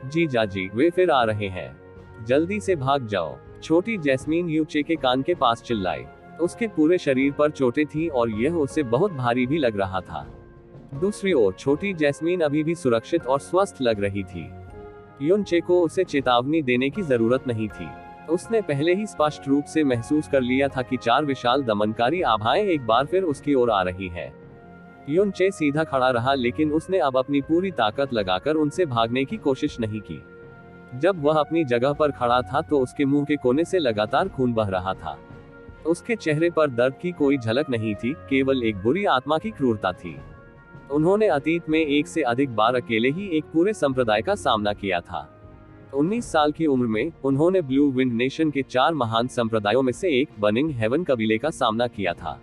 Speaker 1: जीजाजी, वे फिर आ रहे हैं। जल्दी से भाग जाओ, छोटी जैस्मीन युनचे के कान के पास चिल्लाई। उसके पूरे शरीर पर चोटें थीं और यह उसे बहुत भारी भी लग रहा था। दूसरी ओर छोटी जैस्मीन अभी भी सुरक्षित और स्वस्थ लग रही थी। युनचे को उसे चेतावनी देने की जरूरत नहीं थी। उसने पहले ही स्पष्ट रूप से महसूस कर लिया था कि 4 विशाल दमनकारी आभाएं एक बार फिर उसकी ओर आ रही है। युनचे सीधा खड़ा रहा, लेकिन उसने अब अपनी पूरी ताकत लगाकर उनसे भागने की कोशिश नहीं की। जब वह अपनी जगह पर खड़ा था तो उसके मुंह के कोने से लगातार खून बह रहा था। उसके चेहरे पर दर्द की कोई झलक नहीं थी, केवल एक बुरी आत्मा की क्रूरता थी। उन्होंने अतीत में 1 से अधिक बार अकेले ही एक पूरे संप्रदाय का सामना किया था। 19 साल की उम्र में उन्होंने ब्लू विंड नेशन के 4 महान संप्रदायों में से एक बर्निंग हेवन कबीले का सामना किया था।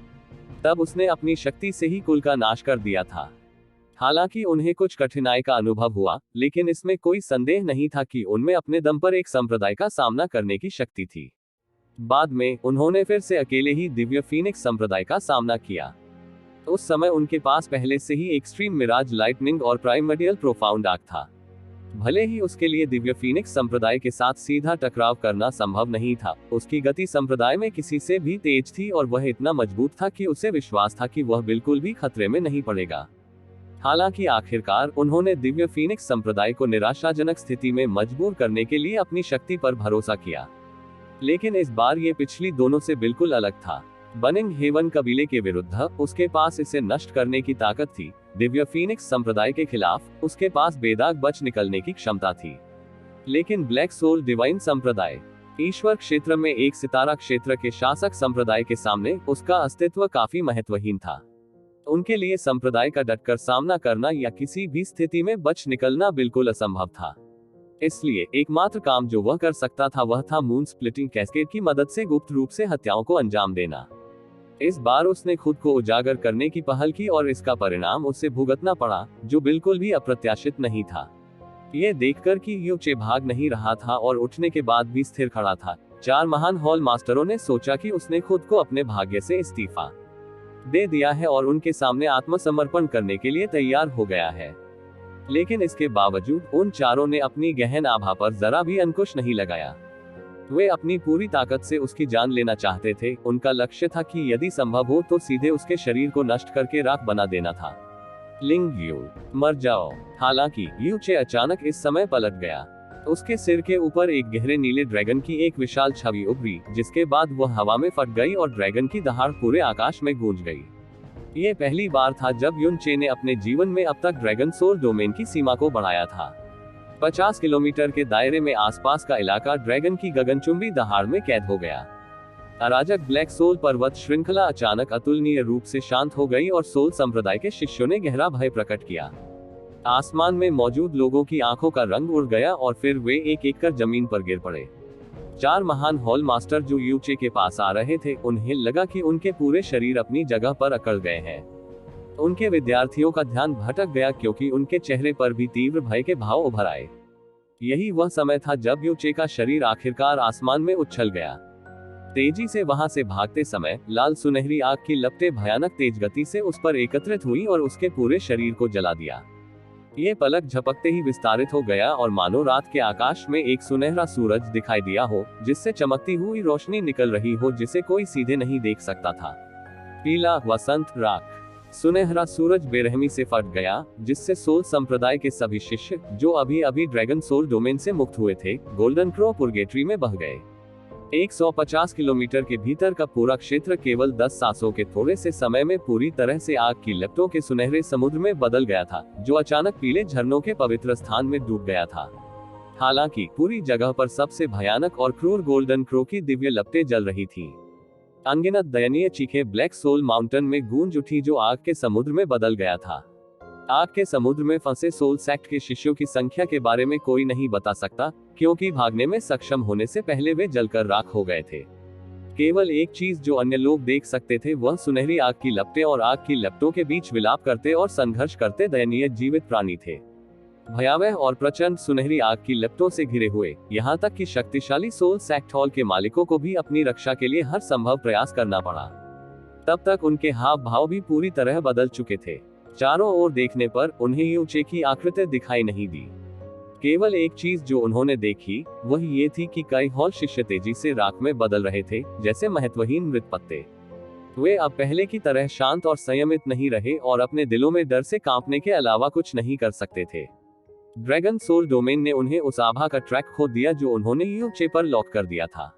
Speaker 1: तब उसने अपनी शक्ति से ही कुल का नाश कर दिया था। हालांकि उन्हें कुछ कठिनाई का अनुभव हुआ, लेकिन इसमें कोई संदेह नहीं था कि उनमें अपने दम पर एक संप्रदाय का सामना करने की शक्ति थी। बाद में उन्होंने फिर से अकेले ही दिव्य फीनिक्स संप्रदाय का सामना किया। उस समय उनके पास पहले से ही एक्सट्रीम मिराज लाइटनिंग और प्राइमर्डियल प्रोफाउंड आर्क था। भले ही उसके लिए दिव्य फीनिक्स संप्रदाय के साथ सीधा टकराव करना संभव नहीं था, उसकी गति संप्रदाय में किसी से भी तेज थी और वह इतना मजबूत था कि उसे विश्वास था कि वह बिल्कुल भी खतरे में नहीं पड़ेगा। हालांकि आखिरकार उन्होंने दिव्य फीनिक्स संप्रदाय को निराशाजनक स्थिति में मजबूर करने के लिए अपनी शक्ति पर भरोसा किया। लेकिन इस बार ये पिछली दोनों से बिल्कुल अलग था। बनिंग हेवन कबीले के विरुद्ध उसके पास इसे नष्ट करने की ताकत थी, दिव्य फीनिक्स संप्रदाय के खिलाफ उसके पास बेदाग बच निकलने की क्षमता थी। लेकिन ब्लैक सोल डिवाइन संप्रदाय, ईश्वर क्षेत्र में एक सितारा क्षेत्र के शासक संप्रदाय के सामने उसका अस्तित्व काफी महत्वहीन था। उनके लिए संप्रदाय का डटकर सामना करना या किसी भी स्थिति में बच निकलना बिल्कुल असंभव था। इसलिए एकमात्र काम जो वह कर सकता था वह था मून स्प्लिटिंग कैस्केड की मदद से गुप्त रूप से हत्याओं को अंजाम देना। इस बार उसने खुद को उजागर करने की पहल की और इसका परिणाम उसे भुगतना पड़ा, जो बिल्कुल भी अप्रत्याशित नहीं था। यह देखकर कि यूचे भाग नहीं रहा था और उठने के बाद भी स्थिर खड़ा था, 4 महान हॉल मास्टरों ने सोचा कि उसने खुद को अपने भाग्य से इस्तीफा दे दिया है और उनके सामने आत्मसमर्पण करने के लिए तैयार हो गया है। लेकिन इसके बावजूद उन चारों ने अपनी गहन आभा पर जरा भी अंकुश नहीं लगाया। वे अपनी पूरी ताकत से उसकी जान लेना चाहते थे। उनका लक्ष्य था कि यदि संभव हो तो सीधे उसके शरीर को नष्ट करके राख बना देना था। लिंग यू, मर जाओ। हालांकि यूचे अचानक इस समय पलट गया। उसके सिर के ऊपर एक गहरे नीले ड्रैगन की एक विशाल छवि उभरी, जिसके बाद वह हवा में फट गई और ड्रैगन की दहाड़ पूरे आकाश में गूंज गई। ये पहली बार था जब युन चे ने अपने जीवन में अब तक ड्रैगन सोल डोमेन की सीमा को बढ़ाया था। 50 किलोमीटर के दायरे में आसपास का इलाका ड्रैगन की गगनचुंबी दहाड़ में कैद हो गया। अराजक ब्लैक सोल पर्वत श्रृंखला अचानक अतुलनीय रूप से शांत हो गई और सोल संप्रदाय के शिष्यों ने गहरा भय प्रकट किया। आसमान में मौजूद लोगों की आंखों का रंग उड़ गया और फिर वे एक एक कर जमीन पर गिर पड़े। 4 महान हॉल मास्टर जो यूचे के पास आ रहे थे, उन्हें लगा कि उनके पूरे शरीर अपनी जगह पर अकड़ गए हैं। उनके विद्यार्थियों का ध्यान भटक गया क्योंकि उनके चेहरे पर भी तीव्र भय के भाव उभर आए। यही वह समय था जब यूचे का शरीर आखिरकार आसमान में उछल गया। तेजी से वहां से भागते समय लाल सुनहरी आग की लपटें भयानक तेज गति से उस पर एकत्रित हुई और उसके पूरे शरीर को जला दिया। ये पलक झपकते ही विस्तारित हो गया और मानो रात के आकाश में एक सुनहरा सूरज दिखाई दिया हो, जिससे चमकती हुई रोशनी निकल रही हो जिसे कोई सीधे नहीं देख सकता था। पीला वसंत राख। सुनहरा सूरज बेरहमी से फट गया, जिससे सोल संप्रदाय के सभी शिष्य जो अभी अभी ड्रैगन सोल डोमेन से मुक्त हुए थे, गोल्डन क्रो पुर्गेटरी में बह गए। 150 किलोमीटर के भीतर का पूरा क्षेत्र केवल 10 सांसों के थोड़े से समय में पूरी तरह से आग की लपटों के सुनहरे समुद्र में बदल गया था, जो अचानक पीले झरनों के पवित्र स्थान में डूब गया था। हालांकि पूरी जगह पर सबसे भयानक और क्रूर गोल्डन क्रो की दिव्य लपटें जल रही थी। अनगिनत दयनीय चीखें ब्लैक सोल माउंटेन में गूंज उठी जो आग के समुद्र में बदल गया था। आग के समुद्र में फंसे सोल सेक्ट के शिष्यों की संख्या के बारे में कोई नहीं बता सकता, क्योंकि भागने में सक्षम होने से पहले वे जलकर राख हो गए थे। केवल एक चीज जो अन्य लोग देख सकते थे वह सुनहरी आग की लपटें और आग की लपटों के बीच विलाप करते और संघर्ष करते दयनीय जीवित प्राणी थे। भयावह और प्रचंड सुनहरी आग की लपटों से घिरे हुए, यहाँ तक कि शक्तिशाली सोल सेक्ट हॉल के मालिकों को भी अपनी रक्षा के लिए हर संभव प्रयास करना पड़ा। तब तक उनके हाव भाव भी पूरी तरह बदल चुके थे। चारों ओर देखने पर उन्हें यूचे की आकृति दिखाई नहीं दी। केवल एक चीज जो उन्होंने देखी वह ये थी कि कई हॉल शिष्य तेजी से राख में बदल रहे थे, जैसे महत्वहीन मृत पत्ते। वे अब पहले की तरह शांत और संयमित नहीं रहे और अपने दिलों में डर से कांपने के अलावा कुछ नहीं कर सकते थे। ड्रैगन सोल डोमेन ने उन्हें उस आभा का ट्रैक खो दिया जो उन्होंने यूचे पर लॉक कर दिया था।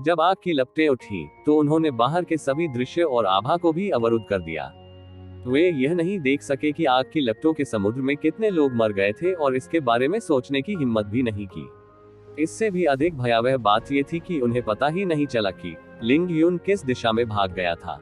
Speaker 1: जब आग की लपटें उठी तो उन्होंने बाहर के सभी दृश्य और आभा को भी अवरुद्ध कर दिया। वे यह नहीं देख सके कि आग की लपटों के समुद्र में कितने लोग मर गए थे और इसके बारे में सोचने की हिम्मत भी नहीं की। इससे भी अधिक भयावह बात यह थी कि उन्हें पता ही नहीं चला कि लिंग यून किस दिशा में भाग गया था।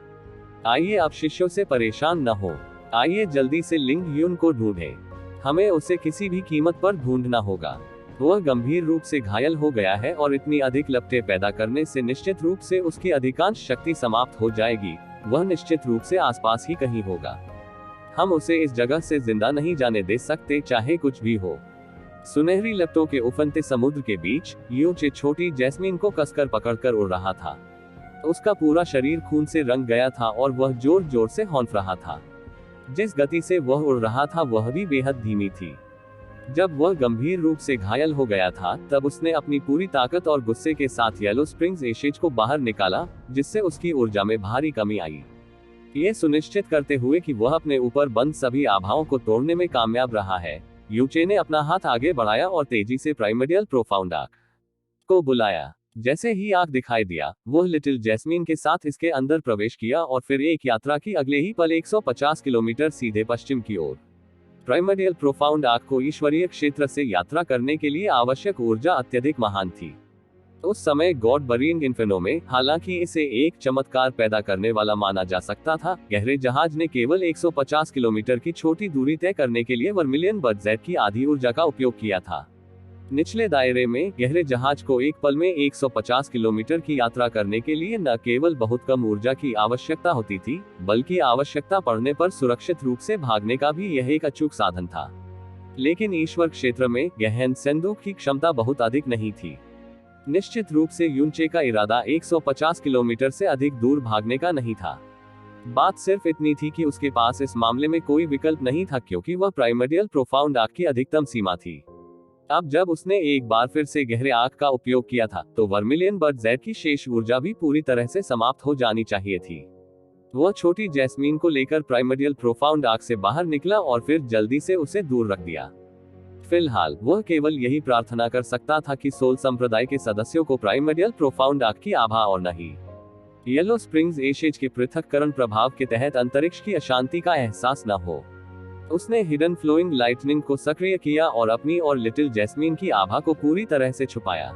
Speaker 1: आइए अब शिष्यों से परेशान न हो, आइए जल्दी से लिंग यून को ढूंढें। हमें उसे किसी भी कीमत पर ढूंढना होगा। वह गंभीर रूप से घायल हो गया है और इतनी अधिक लपटें पैदा करने से निश्चित रूप से उसकी अधिकांश शक्ति समाप्त हो जाएगी। वह निश्चित रूप से आसपास ही कहीं होगा। हम उसे इस जगह से जिंदा नहीं जाने दे सकते, चाहे कुछ भी हो। सुनहरी लपटों के उफनते समुद्र के बीच यूचे छोटी जैस्मीन को कसकर पकड़कर उड़ रहा था। उसका पूरा शरीर खून से रंग गया था और वह जोर जोर से हौंफ रहा था। जिस गति से वह उड़ रहा था वह भी बेहद धीमी थी। जब वह गंभीर रूप से घायल हो गया था, तब उसने अपनी पूरी ताकत और गुस्से के साथ येलो स्प्रिंग्स एशेज को बाहर निकाला, जिससे उसकी ऊर्जा में भारी कमी आई। ये सुनिश्चित करते हुए कि वह अपने ऊपर बंद सभी आभाओं को तोड़ने में कामयाब रहा है, यूचे ने अपना हाथ आगे बढ़ाया और तेजी से प्राइमर्डियल प्रोफाउंड आर्क को बुलाया। जैसे ही आग दिखाई दिया, वह लिटिल जैस्मीन के साथ इसके अंदर प्रवेश किया और फिर एक यात्रा की अगले ही पल 150 किलोमीटर सीधे पश्चिम की ओर। प्राइमर्डियल प्रोफाउंड आर्क को ईश्वरीय क्षेत्र से यात्रा करने के लिए आवश्यक ऊर्जा अत्यधिक महान थी। उस समय गॉड बरीइंग इन्फेर्नो में, हालांकि इसे एक चमत्कार पैदा करने वाला माना जा सकता था, गहरे जहाज ने केवल 150 किलोमीटर की छोटी दूरी तय करने के लिए वर्मिलियन बर्जेट की आधी ऊर्जा का उपयोग किया था। निचले दायरे में, गहरे जहाज को एक पल में 150 किलोमीटर की यात्रा करने के लिए न केवल बहुत कम ऊर्जा की आवश्यकता होती थी, बल्कि आवश्यकता पड़ने पर सुरक्षित रूप से भागने का भी यह एक अचूक साधन था। लेकिन ईश्वर क्षेत्र में गहन संदूक की क्षमता बहुत अधिक नहीं थी। निश्चित रूप से यूनचे का इरादा 150 किलोमीटर से अधिक दूर भागने का नहीं था। बात सिर्फ इतनी थी कि उसके पास इस मामले में कोई विकल्प नहीं था, क्योंकि वह प्राइमर्डियल प्रोफाउंड आर्क की अधिकतम सीमा थी। अब जब उसने एक बार फिर से गहरे आर्क का उपयोग किया था, तो वर्मिलियन बर्जेट की शेष ऊर्जा भी पूरी तरह से समाप्त हो जानी चाहिए थी। वह छोटी जैस्मीन को लेकर प्राइमर्डियल प्रोफाउंड आर्क से बाहर निकला और फिर जल्दी से उसे दूर रख दिया। फिलहाल वह केवल यही प्रार्थना कर सकता था कि सोल संप्रदाय के सदस्यों को प्राइमर्डियल प्रोफाउंड आर्क की आभा और नहीं येलो स्प्रिंग्स एशेज के पृथक्करण प्रभाव के तहत अंतरिक्ष की अशांति का एहसास न हो। उसने हिडन फ्लोइंग लाइटनिंग को सक्रिय किया और अपनी और लिटिल जैस्मीन की आभा को पूरी तरह से छुपाया।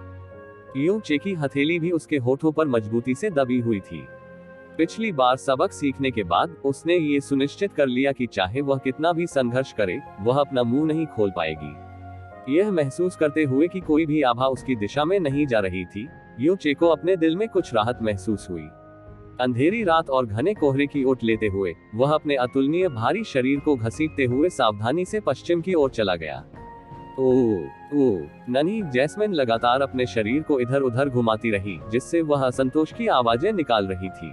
Speaker 1: यूचे की हथेली भी उसके होठों पर मजबूती से दबी हुई थी। पिछली बार सबक सीखने के बाद उसने ये सुनिश्चित कर लिया कि चाहे वह कितना भी संघर्ष करे, वह अपना मुंह नहीं खोल पाएगी। यह महसूस करते हुए कि कोई भी आभा उसकी दिशा में नहीं जा रही थी, यूचे को अपने दिल में कुछ राहत महसूस हुई। अंधेरी रात और घने कोहरे की ओट लेते हुए वह अपने अतुलनीय भारी शरीर को घसीटते हुए सावधानी से पश्चिम की ओर चला गया। ओह, नन्ही जैस्मिन लगातार अपने शरीर को इधर उधर घुमाती रही, जिससे वह असंतोष की आवाजें निकाल रही थी।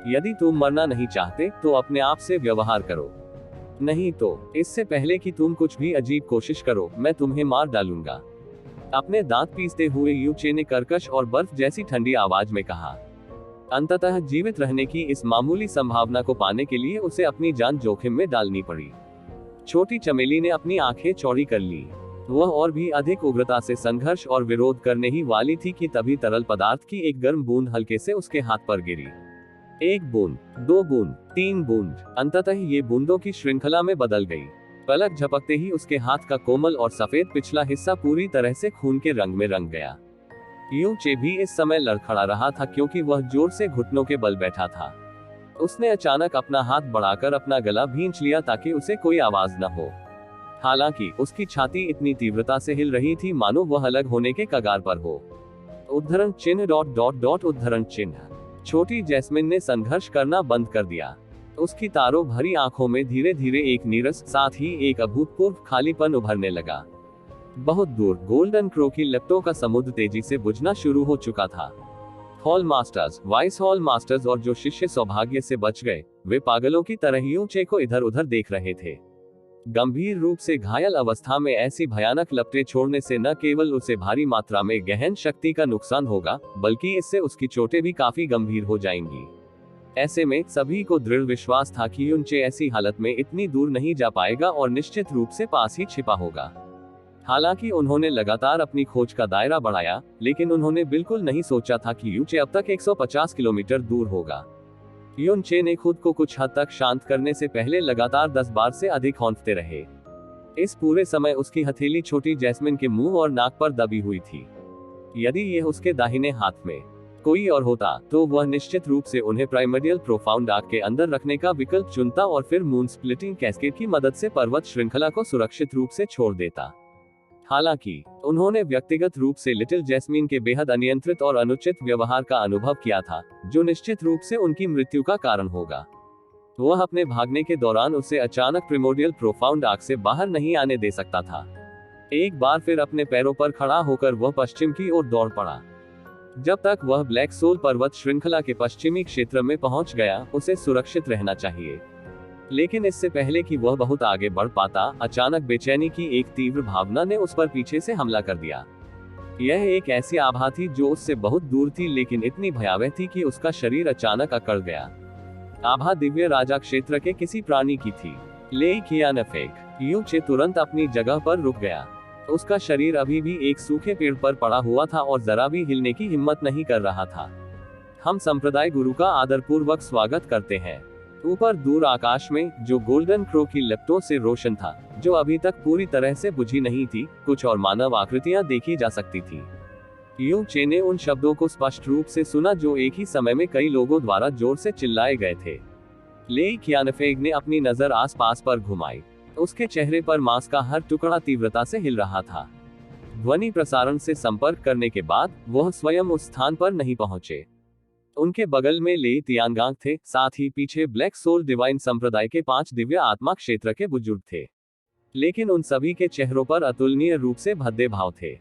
Speaker 1: यदि तुम मरना नहीं चाहते, तो अपने आप से व्यवहार करो। नहीं तो, इससे पहले कि तुम कुछ भी अजीब कोशिश करो, मैं तुम्हें मार डालूंगा। अपने दांत पीसते हुए यूचे ने कर्कश और बर्फ जैसी ठंडी आवाज में कहा। अंततः जीवित रहने की इस मामूली संभावना को पाने के लिए उसे अपनी जान जोखिम में डालनी पड़ी। छोटी चमेली ने अपनी आंखें चौड़ी कर ली। वह और भी अधिक उग्रता से संघर्ष और विरोध करने ही वाली थी कि तभी तरल पदार्थ की एक गर्म बूंद हल्के से उसके हाथ पर गिरी। 1 बूंद, 2 बूंद, 3 बूंद, अंततः ये बूंदों की श्रृंखला में बदल गई। पलक झपकते ही उसके हाथ का कोमल और सफेद पिछला हिस्सा पूरी तरह से खून के रंग में रंग गया। यूचे भी इस समय लड़खड़ा रहा था, क्योंकि वह जोर से घुटनों के बल बैठा था। उसने अचानक अपना हाथ बढ़ाकर अपना गला भींच लिया ताकि उसे कोई आवाज न हो। हालांकि उसकी छाती इतनी तीव्रता से हिल रही थी मानो वह अलग होने के कगार पर हो। उद्धरण चिन्ह ... उद्धरण चिन्ह। छोटी जैस्मिन ने संघर्ष करना बंद कर दिया। उसकी तारों भरी आंखों में धीरे धीरे एक नीरस, साथ ही एक अभूतपूर्व खालीपन उभरने लगा। बहुत दूर गोल्डन क्रो की लपटों का समुद्र तेजी से बुझना शुरू हो चुका था। Hall masters, vice hall masters और जो शिष्य सौभाग्य से बच गए, वे पागलों की तरह यूचे को इधर उधर देख रहे थे। गंभीर रूप से घायल अवस्था में ऐसी भयानक लपटें छोड़ने से न केवल उसे भारी मात्रा में गहन शक्ति का नुकसान होगा, बल्कि इससे उसकी चोटें भी काफी गंभीर हो जाएंगी। ऐसे में सभी को दृढ़ विश्वास था कि यूचे ऐसी हालत में इतनी दूर नहीं जा पाएगा और निश्चित रूप से पास ही छिपा होगा। हालांकि उन्होंने लगातार अपनी खोज का दायरा बढ़ाया, लेकिन उन्होंने बिल्कुल नहीं सोचा था कि यूचे अब तक 150 किलोमीटर दूर होगा। यूचे ने खुद को कुछ हद तक शांत करने से पहले लगातार 10 बार से अधिक हौंकते रहे। इस पूरे समय उसकी हथेली छोटी जैस्मिन के मुंह और नाक पर दबी हुई थी। यदि यह उसके दाहिने हाथ में कोई और होता, तो वह निश्चित रूप से उन्हें प्राइमर्डियल प्रोफाउंड आर्क के अंदर रखने का विकल्प चुनता और फिर मून स्प्लिटिंग कैस्केड की मदद से पर्वत श्रृंखला को सुरक्षित रूप से छोड़ देता। हालांकि उन्होंने व्यक्तिगत रूप से लिटिल जैस्मिन के बेहद अनियंत्रित और अनुचित व्यवहार का अनुभव किया था, जो निश्चित रूप से उनकी मृत्यु का कारण होगा। वह अपने भागने के दौरान उसे अचानक प्रिमोर्डियल प्रोफाउंड आर्क से बाहर नहीं आने दे सकता था। एक बार फिर अपने पैरों पर खड़ा होकर वह पश्चिम की ओर दौड़ पड़ा। जब तक वह ब्लैक सोल पर्वत श्रृंखला के पश्चिमी क्षेत्र में पहुंच गया, उसे सुरक्षित रहना चाहिए। लेकिन इससे पहले कि वह बहुत आगे बढ़ पाता, अचानक बेचैनी की एक तीव्र भावना ने उस पर पीछे से हमला कर दिया। यह एक ऐसी आभा थी जो उससे बहुत दूर थी, लेकिन इतनी भयावह थी कि उसका शरीर अचानक अकड़ गया। आभा दिव्य राजा क्षेत्र के किसी प्राणी की थी। ले कियानफेक यू चे तुरंत अपनी जगह पर रुक गया। उसका शरीर अभी भी एक सूखे पेड़ पर पड़ा हुआ था और जरा भी हिलने की हिम्मत नहीं कर रहा था। हम संप्रदाय गुरु का आदरपूर्वक स्वागत करते हैं। ऊपर दूर आकाश में, जो गोल्डन क्रो की लपटों से रोशन था, जो अभी तक पूरी तरह से बुझी नहीं थी, कुछ और मानव आकृतियां देखी जा सकती थी। यू चे ने उन शब्दों को स्पष्ट रूप से सुना जो एक ही समय में कई लोगों द्वारा जोर से चिल्लाए गए थे। ले कियानफेग ने अपनी नजर आसपास पर घुमाई। उसके चेहरे पर मांस का हर टुकड़ा तीव्रता से हिल रहा था। ध्वनि प्रसारण से संपर्क करने के बाद वह स्वयं उस स्थान पर नहीं पहुंचे। उनके बगल में ले तियानगांग थे, साथ ही पीछे ब्लैक सोल डिवाइन संप्रदाय के 5 दिव्य आत्मा क्षेत्र के बुजुर्ग थे। लेकिन उन सभी के चेहरों पर अतुलनीय रूप से भद्दे भाव थे।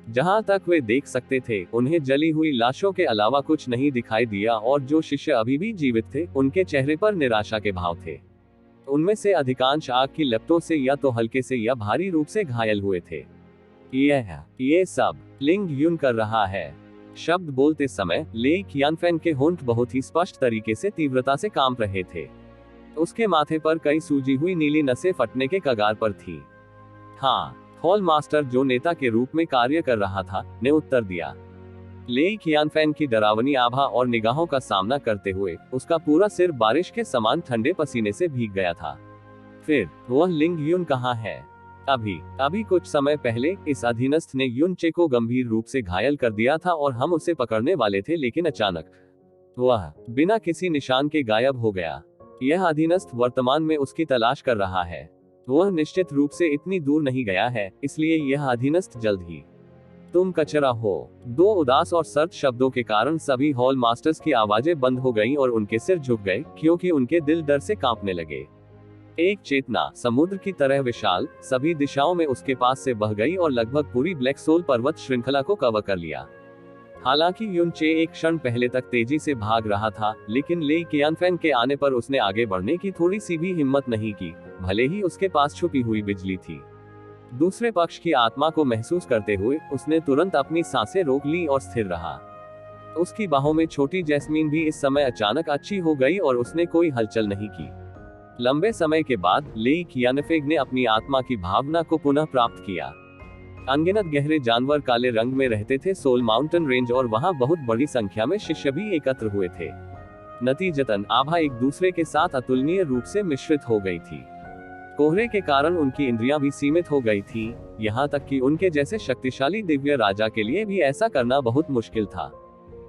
Speaker 1: जहां तक वे देख सकते थे, उन्हें जली हुई लाशों के अलावा कुछ नहीं दिखाई दिया, और जो शिष्य अभी भी जीवित थे, उनके चेहरे पर निराशा के भाव थे। उनमें से अधिकांश आग की लपटों से या तो हल्के से या भारी रूप से घायल हुए थे। ये सब लिंग यून कर रहा है। शब्द बोलते समय ले कियानफेन के होंठ बहुत ही स्पष्ट तरीके से तीव्रता से कांप रहे थे। उसके माथे पर कई सूजी हुई नीली नसें फटने के कगार पर थी। हाँ, हॉल मास्टर, जो नेता के रूप में कार्य कर रहा था, ने उत्तर दिया। ले कियानफेन की डरावनी आभा और निगाहों का सामना करते हुए उसका पूरा सिर बारिश के समान ठंडे पसीने से भीग गया था। फिर वह लिंग यून कहाँ है? अभी कुछ समय पहले इस अधीनस्थ ने युन चे को गंभीर रूप से घायल कर दिया था और हम उसे पकड़ने वाले थे, लेकिन अचानक वह बिना किसी निशान के गायब हो गया। यह अधीनस्थ वर्तमान में उसकी तलाश कर रहा है। वह निश्चित रूप से इतनी दूर नहीं गया है, इसलिए यह अधीनस्थ जल्द ही तुम कचरा हो। 2 उदास और सर्द शब्दों के कारण सभी हॉल मास्टर्स की आवाजें बंद हो गईं और उनके सिर झुक गए, क्योंकि उनके दिल डर से कांपने लगे। एक चेतना समुद्र की तरह विशाल सभी दिशाओं में उसके पास से बह गई और लगभग पूरी ब्लैक सोल पर्वत श्रृंखला को कवर कर लिया। हालांकि युन चे एक क्षण पहले तक तेजी से भाग रहा था, लेकिन ले कियानफेन के आने पर उसने आगे बढ़ने की थोड़ी सी भी हिम्मत नहीं की, भले ही उसके पास छुपी हुई बिजली थी। दूसरे पक्ष की आत्मा को महसूस करते हुए उसने तुरंत अपनी सांसें रोक ली और स्थिर रहा। उसकी बाहों में छोटी जैस्मीन भी इस समय अचानक अच्छी हो गई और उसने कोई हलचल नहीं की। लंबे समय के बाद ले कियानफेग ने अपनी आत्मा की भावना को पुनः प्राप्त किया। अनगिनत गहरे जानवर काले रंग में रहते थे सोल माउंटेन रेंज, और वहां बहुत बड़ी संख्या में शिष्य भी एकत्र हुए थे। नतीजतन आभा एक दूसरे के साथ अतुलनीय रूप से मिश्रित हो गई थी। कोहरे के कारण उनकी इंद्रियां भी सीमित हो गई थी, यहाँ तक कि उनके जैसे शक्तिशाली दिव्य राजा के लिए भी ऐसा करना बहुत मुश्किल था।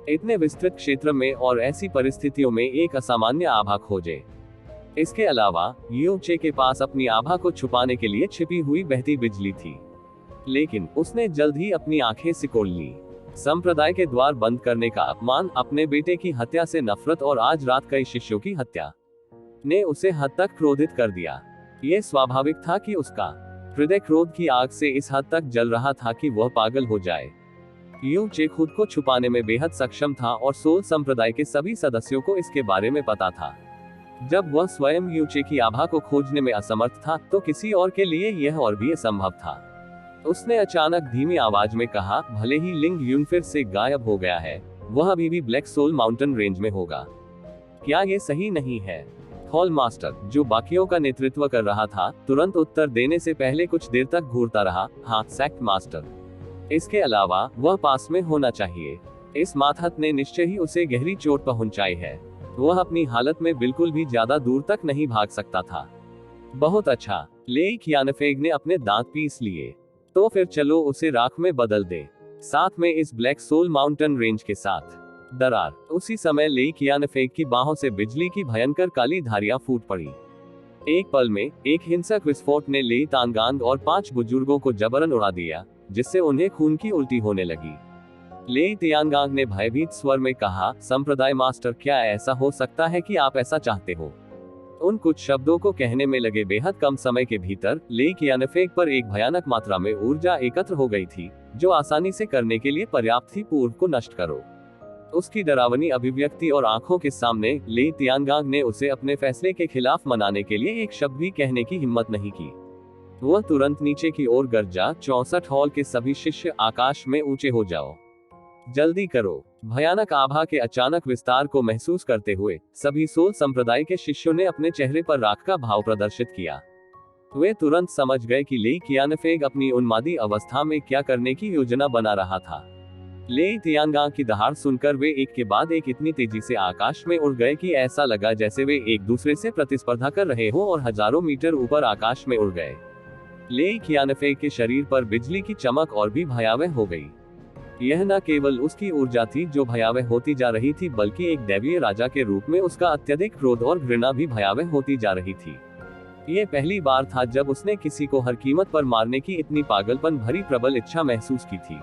Speaker 1: इतने विस्तृत क्षेत्र में और ऐसी परिस्थितियों में एक असामान्य आभा खोजे। इसके अलावा यू चे के पास अपनी आभा को छुपाने के लिए छिपी हुई बहती बिजली थी, लेकिन उसने जल्द ही अपनी आंखें सिकोड़ ली। संप्रदाय के द्वार बंद करने का अपमान, अपने बेटे की हत्या से नफरत और आज रात कई शिष्यों की हत्या ने उसे हद तक क्रोधित कर दिया। यह स्वाभाविक था कि उसका हृदय क्रोध की आग से इस हद तक जल रहा था कि वह पागल हो जाए। यू चे खुद को छुपाने में बेहद सक्षम था और सोल संप्रदाय के सभी सदस्यों को इसके बारे में पता था। जब वह स्वयं यू चे की आभा को खोजने में असमर्थ था, तो किसी और के लिए यह और भी असंभव था। उसने अचानक धीमी आवाज में कहा, भले ही लिंग यून फिर से गायब हो गया है, वह अभी भी ब्लैक सोल माउंटेन रेंज में होगा। क्या ये सही नहीं है? हॉल मास्टर, जो बाकियों का नेतृत्व कर रहा था, तुरंत उत्तर देने से पहले कुछ देर तक घूरता रहा। हाँ, सैक्ट मास्टर। इसके अलावा वह पास में होना चाहिए। इस मातहत ने निश्चय ही उसे गहरी चोट पहुंचाई है। वह अपनी हालत में बिल्कुल भी ज्यादा दूर तक नहीं भाग सकता था। बहुत अच्छा, ले कियानफेग ने अपने दांत पीस लिए। तो फिर चलो उसे राख में बदल दे, साथ में इस ब्लैक सोल माउंटेन रेंज के साथ। दरार। उसी समय ले कियानफेग की बाहों से बिजली की भयंकर काली धारियां फूट पड़ी। एक पल में एक हिंसक विस्फोट ने ले तानगांग और 5 बुजुर्गों को जबरन उड़ा दिया, जिससे उन्हें खून की उल्टी होने लगी। ले तियानगांग ने भयभीत स्वर में कहा, संप्रदाय मास्टर, क्या ऐसा हो सकता है कि आप ऐसा चाहते हो? उन कुछ शब्दों को कहने में लगे बेहद कम समय के भीतर ले कियानफेग पर एक भयानक मात्रा में ऊर्जा एकत्र हो गई थी, जो आसानी से करने के लिए पर्याप्त थी। पूर्व को नष्ट करो। उसकी डरावनी अभिव्यक्ति और आंखों के सामने ली तियानगांग ने उसे अपने फैसले के खिलाफ मनाने के लिए एक शब्द भी कहने की हिम्मत नहीं की। वह तुरंत नीचे की ओर गरजा, 64 हॉल के सभी शिष्य आकाश में ऊंचे हो जाओ, जल्दी करो। भयानक आभा के अचानक विस्तार को महसूस करते हुए सभी सोल संप्रदाय के शिष्यों ने अपने चेहरे पर राख का भाव प्रदर्शित किया। वे तुरंत समझ गए कि ली कियानफेंग अपनी उन्मादी अवस्था में क्या करने की योजना बना रहा था। ली तियानगांग की दहाड़ सुनकर वे एक के बाद एक इतनी तेजी से आकाश में उड़ गए कि ऐसा लगा जैसे वे एक दूसरे से प्रतिस्पर्धा कर रहे हो और हजारों मीटर ऊपर आकाश में उड़ गए। ली कियानफेंग के शरीर पर बिजली की चमक और भी भयावह हो गई। यह न केवल उसकी ऊर्जा थी जो भयावह होती जा रही थी, बल्कि एक दैवीय राजा के रूप में उसका अत्यधिक क्रोध और घृणा भी भयावह होती जा रही थी। ये पहली बार था जब उसने किसी को हर कीमत पर मारने की इतनी पागलपन भरी प्रबल इच्छा महसूस की थी,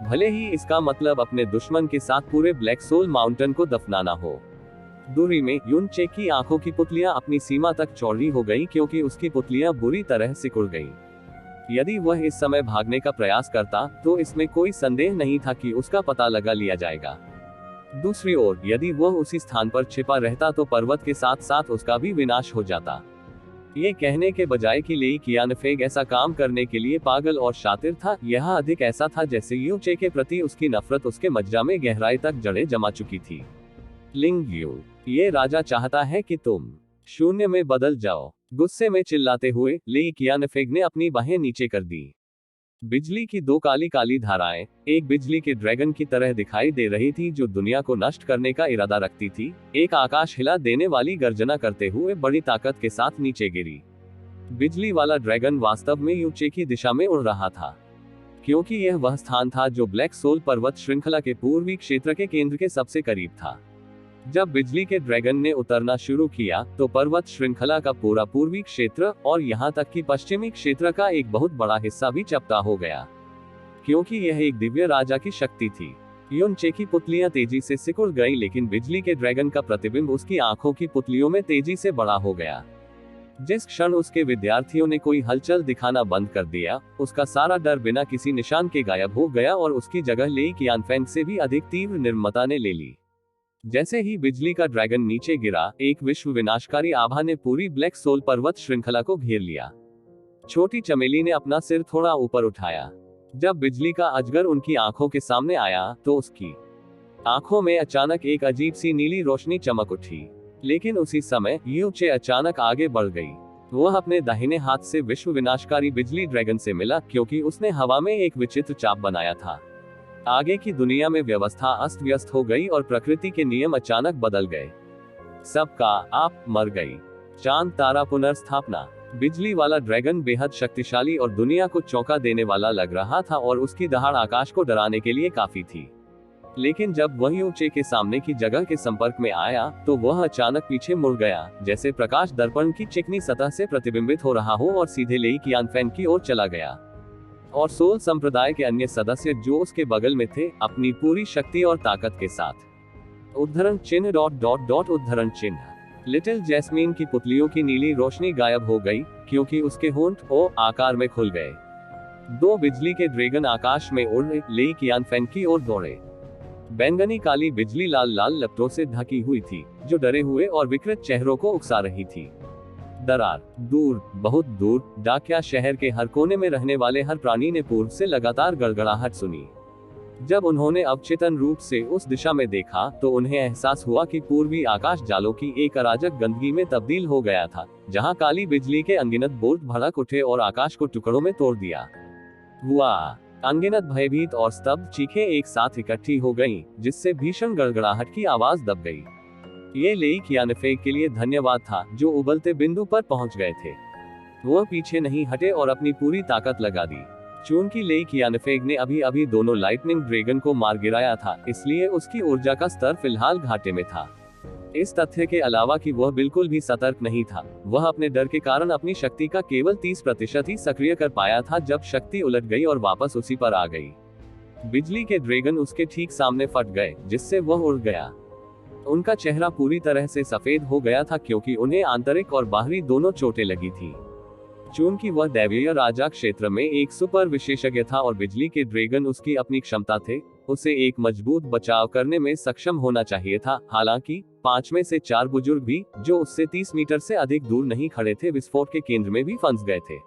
Speaker 1: भले ही इसका मतलब अपने दुश्मन के साथ पूरे ब्लैक सोल माउंटेन को दफनाना हो। दूरी में युन चे की आंखों की पुतलियां अपनी सीमा तक चौड़ी हो गईं क्योंकि उसकी पुतलियां बुरी तरह सिकुड़ गईं। यदि वह इस समय भागने का प्रयास करता तो इसमें कोई संदेह नहीं था कि उसका पता लगा लिया जाएगा। दूसरी ओर यदि वह उसी स्थान पर छिपा रहता तो पर्वत के साथ साथ उसका भी विनाश हो जाता। ये कहने के बजाय कि ली कियानफेंग ऐसा काम करने के लिए पागल और शातिर था, यह अधिक ऐसा था जैसे यू चे के प्रति उसकी नफरत उसके मज्जा में गहराई तक जड़ें जमा चुकी थी। लिंग यू, ये राजा चाहता है कि तुम शून्य में बदल जाओ। गुस्से में चिल्लाते हुए ली कियानफेंग ने अपनी बाहें नीचे कर दी। बिजली की दो काली काली धाराएं एक बिजली के ड्रैगन की तरह दिखाई दे रही थी जो दुनिया को नष्ट करने का इरादा रखती थी। एक आकाश हिला देने वाली गर्जना करते हुए बड़ी ताकत के साथ नीचे गिरी। बिजली वाला ड्रैगन वास्तव में यू चे की दिशा में उड़ रहा था, क्योंकि यह वह स्थान था जो ब्लैक सोल पर्वत श्रृंखला के पूर्वी क्षेत्र के केंद्र के सबसे करीब था। जब बिजली के ड्रैगन ने उतरना शुरू किया तो पर्वत श्रृंखला का पूरा पूर्वी क्षेत्र और यहां तक कि पश्चिमी क्षेत्र का एक बहुत बड़ा हिस्सा भी चपटा हो गया, क्योंकि यह एक दिव्य राजा की शक्ति थी। युन चे की पुतलियां तेजी से सिकुड़ गईं, लेकिन बिजली के ड्रैगन का प्रतिबिंब उसकी आंखों की पुतलियों में तेजी से बड़ा हो गया। जिस क्षण उसके विद्यार्थियों ने कोई हलचल दिखाना बंद कर दिया, उसका सारा डर बिना किसी निशान के गायब हो गया और उसकी जगह ली कियानफेंग से भी अधिक तीव्र निर्ममता ने ले ली। जैसे ही बिजली का ड्रैगन नीचे गिरा, एक विश्व विनाशकारी आभा ने पूरी ब्लैक सोल पर्वत श्रृंखला को घेर लिया। छोटी चमेली ने अपना सिर थोड़ा ऊपर उठाया। जब बिजली का अजगर उनकी आंखों के सामने आया तो उसकी आंखों में अचानक एक अजीब सी नीली रोशनी चमक उठी। लेकिन उसी समय यू चे अचानक आगे बढ़ गई। वह अपने दाहिने हाथ से विश्व विनाशकारी बिजली ड्रैगन से मिला, क्योंकि उसने हवा में एक विचित्र चाप बनाया था। आगे की दुनिया में व्यवस्था अस्त व्यस्त हो गई और प्रकृति के नियम अचानक बदल गए। सबका आप मर गई। चांद तारा पुनर्स्थापना। बिजली वाला ड्रैगन बेहद शक्तिशाली और दुनिया को चौंका देने वाला लग रहा था और उसकी दहाड़ आकाश को डराने के लिए काफी थी। लेकिन जब वह यू चे के सामने की जगह के संपर्क में आया तो वह अचानक पीछे मुड़ गया, जैसे प्रकाश दर्पण की चिकनी सतह से प्रतिबिंबित हो रहा हो, और सीधे ली कियानफेंग की ओर चला गया। और सोल संप्रदाय के अन्य सदस्य जो उसके बगल में थे, अपनी पूरी शक्ति और ताकत के साथ उद्धरण चिन्ह उद्धरण चिन्ह। लिटिल जैस्मीन की पुतलियों की नीली रोशनी गायब हो गई, क्योंकि उसके होंठ ओ आकार में खुल गए। दो बिजली के ड्रैगन आकाश में उड़ ली कियानफेंग की ओर दौड़े। बैंगनी काली बिजली लाल लाल लपटों से ढकी हुई थी, जो डरे हुए और विकृत चेहरों को उकसा रही थी। दरार, दूर, बहुत दूर, डाकिया शहर के हर कोने में रहने वाले हर प्राणी ने पूर्व से लगातार गड़गड़ाहट सुनी। जब उन्होंने अवचेतन रूप से उस दिशा में देखा तो उन्हें एहसास हुआ कि पूर्वी आकाश जालों की एक अराजक गंदगी में तब्दील हो गया था, जहां काली बिजली के अनगिनत बोल्ट भड़क उठे और आकाश को टुकड़ों में तोड़ दिया। हुआ अनगिनत भयभीत और स्तब्ध चीखें एक साथ इकट्ठी हो गईं, जिससे भीषण गड़गड़ाहट की आवाज दब गई। ये ली कियानफेंग के लिए धन्यवाद था, जो उबलते बिंदु पर पहुंच गए थे। वह पीछे नहीं हटे और अपनी पूरी ताकत लगा दी। चूंकि ली कियानफेंग ने अभी अभी दोनों लाइटनिंग ड्रैगन को मार गिराया था, इसलिए उसकी ऊर्जा का स्तर फिलहाल घाटे में था। इस तथ्य के अलावा कि वह बिल्कुल भी सतर्क नहीं था, वह अपने डर के कारण अपनी शक्ति का केवल 30% ही सक्रिय कर पाया था, जब शक्ति उलट गई और वापस उसी पर आ गई। बिजली के ड्रैगन उसके ठीक सामने फट गए, जिससे वह उड़ गया। उनका चेहरा पूरी तरह से सफेद हो गया था, क्योंकि उन्हें आंतरिक और बाहरी दोनों चोटें लगी थी। चूंकि वह दैवीय राजा क्षेत्र में एक सुपर विशेषज्ञ था और बिजली के ड्रैगन उसकी अपनी क्षमता थे, उसे एक मजबूत बचाव करने में सक्षम होना चाहिए था। हालांकि 5 में से 4 बुजुर्ग भी, जो उससे 30 मीटर से अधिक दूर नहीं खड़े थे, विस्फोट के केंद्र में भी फंस गए थे।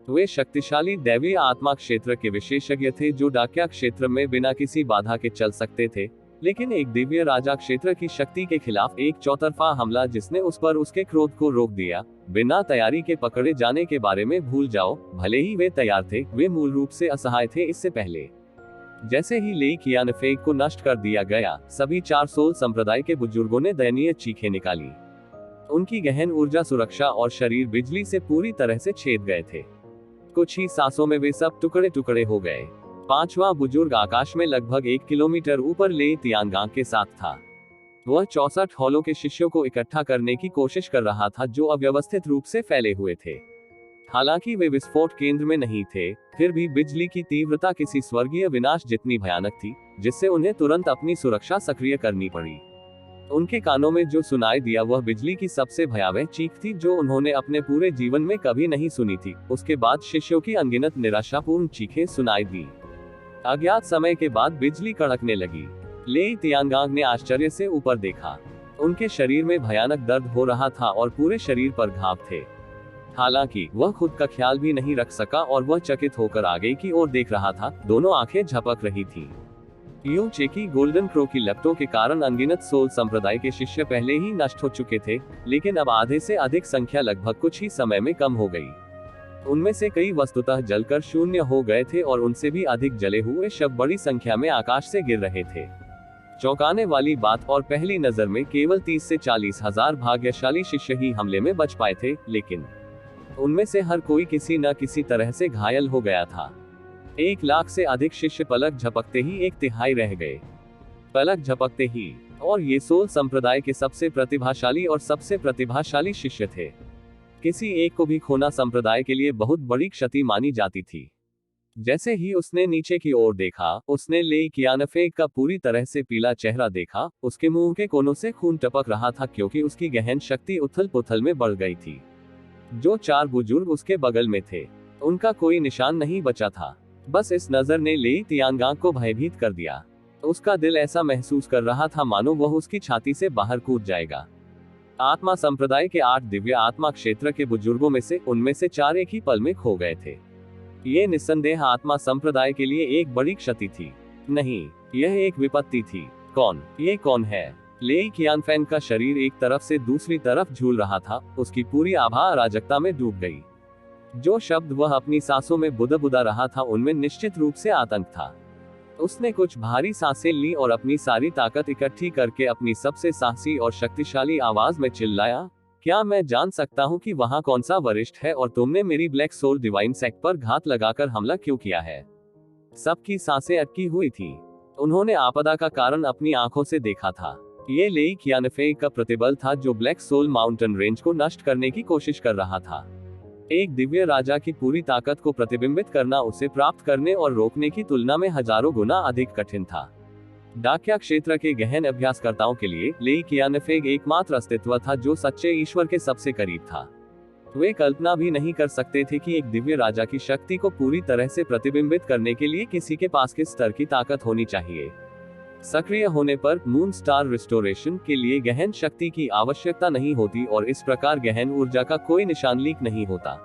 Speaker 1: वे शक्तिशाली दैवीय आत्मा क्षेत्र के विशेषज्ञ थे, जो डाकिया क्षेत्र में बिना किसी बाधा के चल सकते थे। लेकिन एक दिव्य राजा क्षेत्र की शक्ति के खिलाफ एक चौतरफा हमला जिसने उस पर उसके क्रोध को रोक दिया, बिना तैयारी के पकड़े जाने के बारे में भूल जाओ। भले ही वे तैयार थे, वे मूल रूप से असहाय थे। इससे पहले जैसे ही लेई कियानफेंग को नष्ट कर दिया गया, सभी 4 सोल संप्रदाय के बुजुर्गों ने दयनीय चीखें निकाली। उनकी गहन ऊर्जा, सुरक्षा और शरीर बिजली से पूरी तरह से छेद गए थे। कुछ ही सांसों में वे सब टुकड़े टुकड़े हो गए। 5वां बुजुर्ग आकाश में लगभग 1 किलोमीटर ऊपर ले तियानगांग के साथ था। वह 64 हॉलों के शिष्यों को इकट्ठा करने की कोशिश कर रहा था, जो अव्यवस्थित रूप से फैले हुए थे। हालांकि वे विस्फोट केंद्र में नहीं थे, फिर भी बिजली की तीव्रता किसी स्वर्गीय विनाश जितनी भयानक थी, जिससे उन्हें तुरंत अपनी सुरक्षा सक्रिय करनी पड़ी। उनके कानों में जो सुनाई दिया वह बिजली की सबसे भयावह चीख थी, जो उन्होंने अपने पूरे जीवन में कभी नहीं सुनी थी। उसके बाद शिष्यों की अनगिनत निराशापूर्ण चीखें सुनाई दी। अज्ञात समय के बाद बिजली कड़कने लगी। लेई तियानगांग ने आश्चर्य से ऊपर देखा। उनके शरीर में भयानक दर्द हो रहा था और पूरे शरीर पर घाव थे। हालांकि वह खुद का ख्याल भी नहीं रख सका और वह चकित होकर आगे की ओर देख रहा था। दोनों आंखें झपक रही थी। यू चे की गोल्डन क्रो की लपटों के कारण अनगिनत सोल संप्रदाय के शिष्य पहले ही नष्ट हो चुके थे, लेकिन अब आधे से अधिक संख्या लगभग कुछ ही समय में कम हो गई। उनमें से कई वस्तुतः जलकर शून्य हो गए थे और उनसे भी अधिक जले हुए शव बड़ी संख्या में आकाश से गिर रहे थे। चौंकाने वाली बात, और पहली नजर में केवल 30 से 40 हजार भाग्यशाली शिष्य ही हमले में बच पाए थे, लेकिन उनमें से हर कोई किसी न किसी तरह से घायल हो गया था। 1 लाख से अधिक शिष्य पलक झपकते ही 1/3 रह गए। पलक झपकते ही, और ये सोल संप्रदाय के सबसे प्रतिभाशाली और सबसे प्रतिभाशाली शिष्य थे। किसी एक को भी खोना संप्रदाय के लिए बहुत बड़ी क्षति मानी जाती थी। जैसे ही उसने नीचे की ओर देखा, उसने लेई कियानफेंग का पूरी तरह से पीला चेहरा देखा। उसके मुंह के कोनों से खून टपक रहा था, क्योंकि उसकी गहन शक्ति उथल पुथल में बढ़ गई थी। जो 4 बुजुर्ग उसके बगल में थे, उनका कोई निशान नहीं बचा था। बस इस नजर ने लेई तियानगांग को भयभीत कर दिया। उसका दिल ऐसा महसूस कर रहा था मानो वह उसकी छाती से बाहर कूद जाएगा। आत्मा संप्रदाय के 8 दिव्य आत्मा क्षेत्र के बुजुर्गों में से उनमें से 4 एक ही पल में खो गए थे। ये निस्संदेह आत्मा संप्रदाय के लिए एक बड़ी क्षति थी। नहीं, यह एक विपत्ति थी। कौन? ये कौन है? लेई कियानफेंग का शरीर एक तरफ से दूसरी तरफ झूल रहा था। उसकी पूरी आभा अराजकता में डूब गई। जो शब्द वह अपनी सांसों में बुदबुदा रहा था, उनमें निश्चित रूप से आतंक था। उसने कुछ भारी सांसें ली और अपनी सारी ताकत इकट्ठी करके अपनी सबसे साहसी और शक्तिशाली आवाज में चिल्लाया, क्या मैं जान सकता हूं कि वहां कौन सा वरिष्ठ है और तुमने मेरी ब्लैक सोल डिवाइन सेक्ट पर घात लगाकर हमला क्यों किया है? सबकी सांसें अटकी हुई थी। उन्होंने आपदा का कारण अपनी आंखों से देखा था। ये लेई कियानफेंग का प्रतिबल था, जो ब्लैक सोल माउंटेन रेंज को नष्ट करने की कोशिश कर रहा था। एक दिव्य राजा की पूरी ताकत को प्रतिबिंबित करना उसे प्राप्त करने और रोकने की तुलना में हजारों गुना अधिक कठिन था। डाकिया क्षेत्र के गहन अभ्यासकर्ताओं के लिए लेई कियानफेंग एकमात्र अस्तित्व था जो सच्चे ईश्वर के सबसे करीब था। वे कल्पना भी नहीं कर सकते थे कि एक दिव्य राजा की शक्ति को पूरी तरह से प्रतिबिंबित करने के लिए किसी के पास किस स्तर की ताकत होनी चाहिए। सक्रिय होने पर मून स्टार रिस्टोरेशन के लिए गहन शक्ति की आवश्यकता नहीं होती और इस प्रकार गहन ऊर्जा का कोई निशान लीक नहीं होता।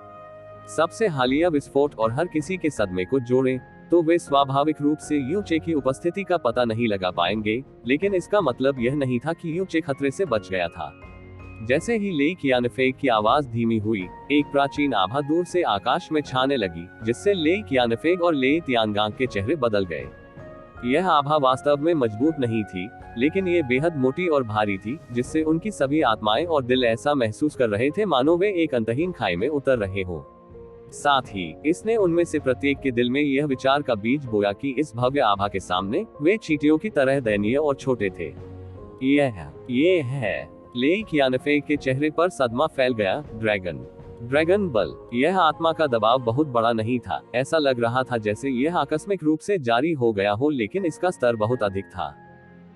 Speaker 1: सबसे हालिया विस्फोट और हर किसी के सदमे को जोड़ें तो वे स्वाभाविक रूप से यू चे की उपस्थिति का पता नहीं लगा पाएंगे, लेकिन इसका मतलब यह नहीं था कि यू चे खतरे से बच गया था। जैसे ही लेई कियानफेंग की आवाज धीमी हुई, एक प्राचीन आभा दूर से आकाश में छाने लगी, जिससे लेई कियानफेंग और लेई तियानगांग के चेहरे बदल गए। यह आभा वास्तव में मजबूत नहीं थी, लेकिन ये बेहद मोटी और भारी थी, जिससे उनकी सभी आत्माएं और दिल ऐसा महसूस कर रहे थे मानो वे एक अंतहीन खाई में उतर रहे हों। साथ ही इसने उनमें से प्रत्येक के दिल में यह विचार का बीज बोया कि इस भव्य आभा के सामने वे चींटियों की तरह दयनीय और छोटे थे। ये है। लेई कियानफेंग के चेहरे पर सदमा फैल गया। ड्रैगन बल। यह आत्मा का दबाव बहुत बड़ा नहीं था। ऐसा लग रहा था जैसे यह आकस्मिक रूप से जारी हो गया हो, लेकिन इसका स्तर बहुत अधिक था।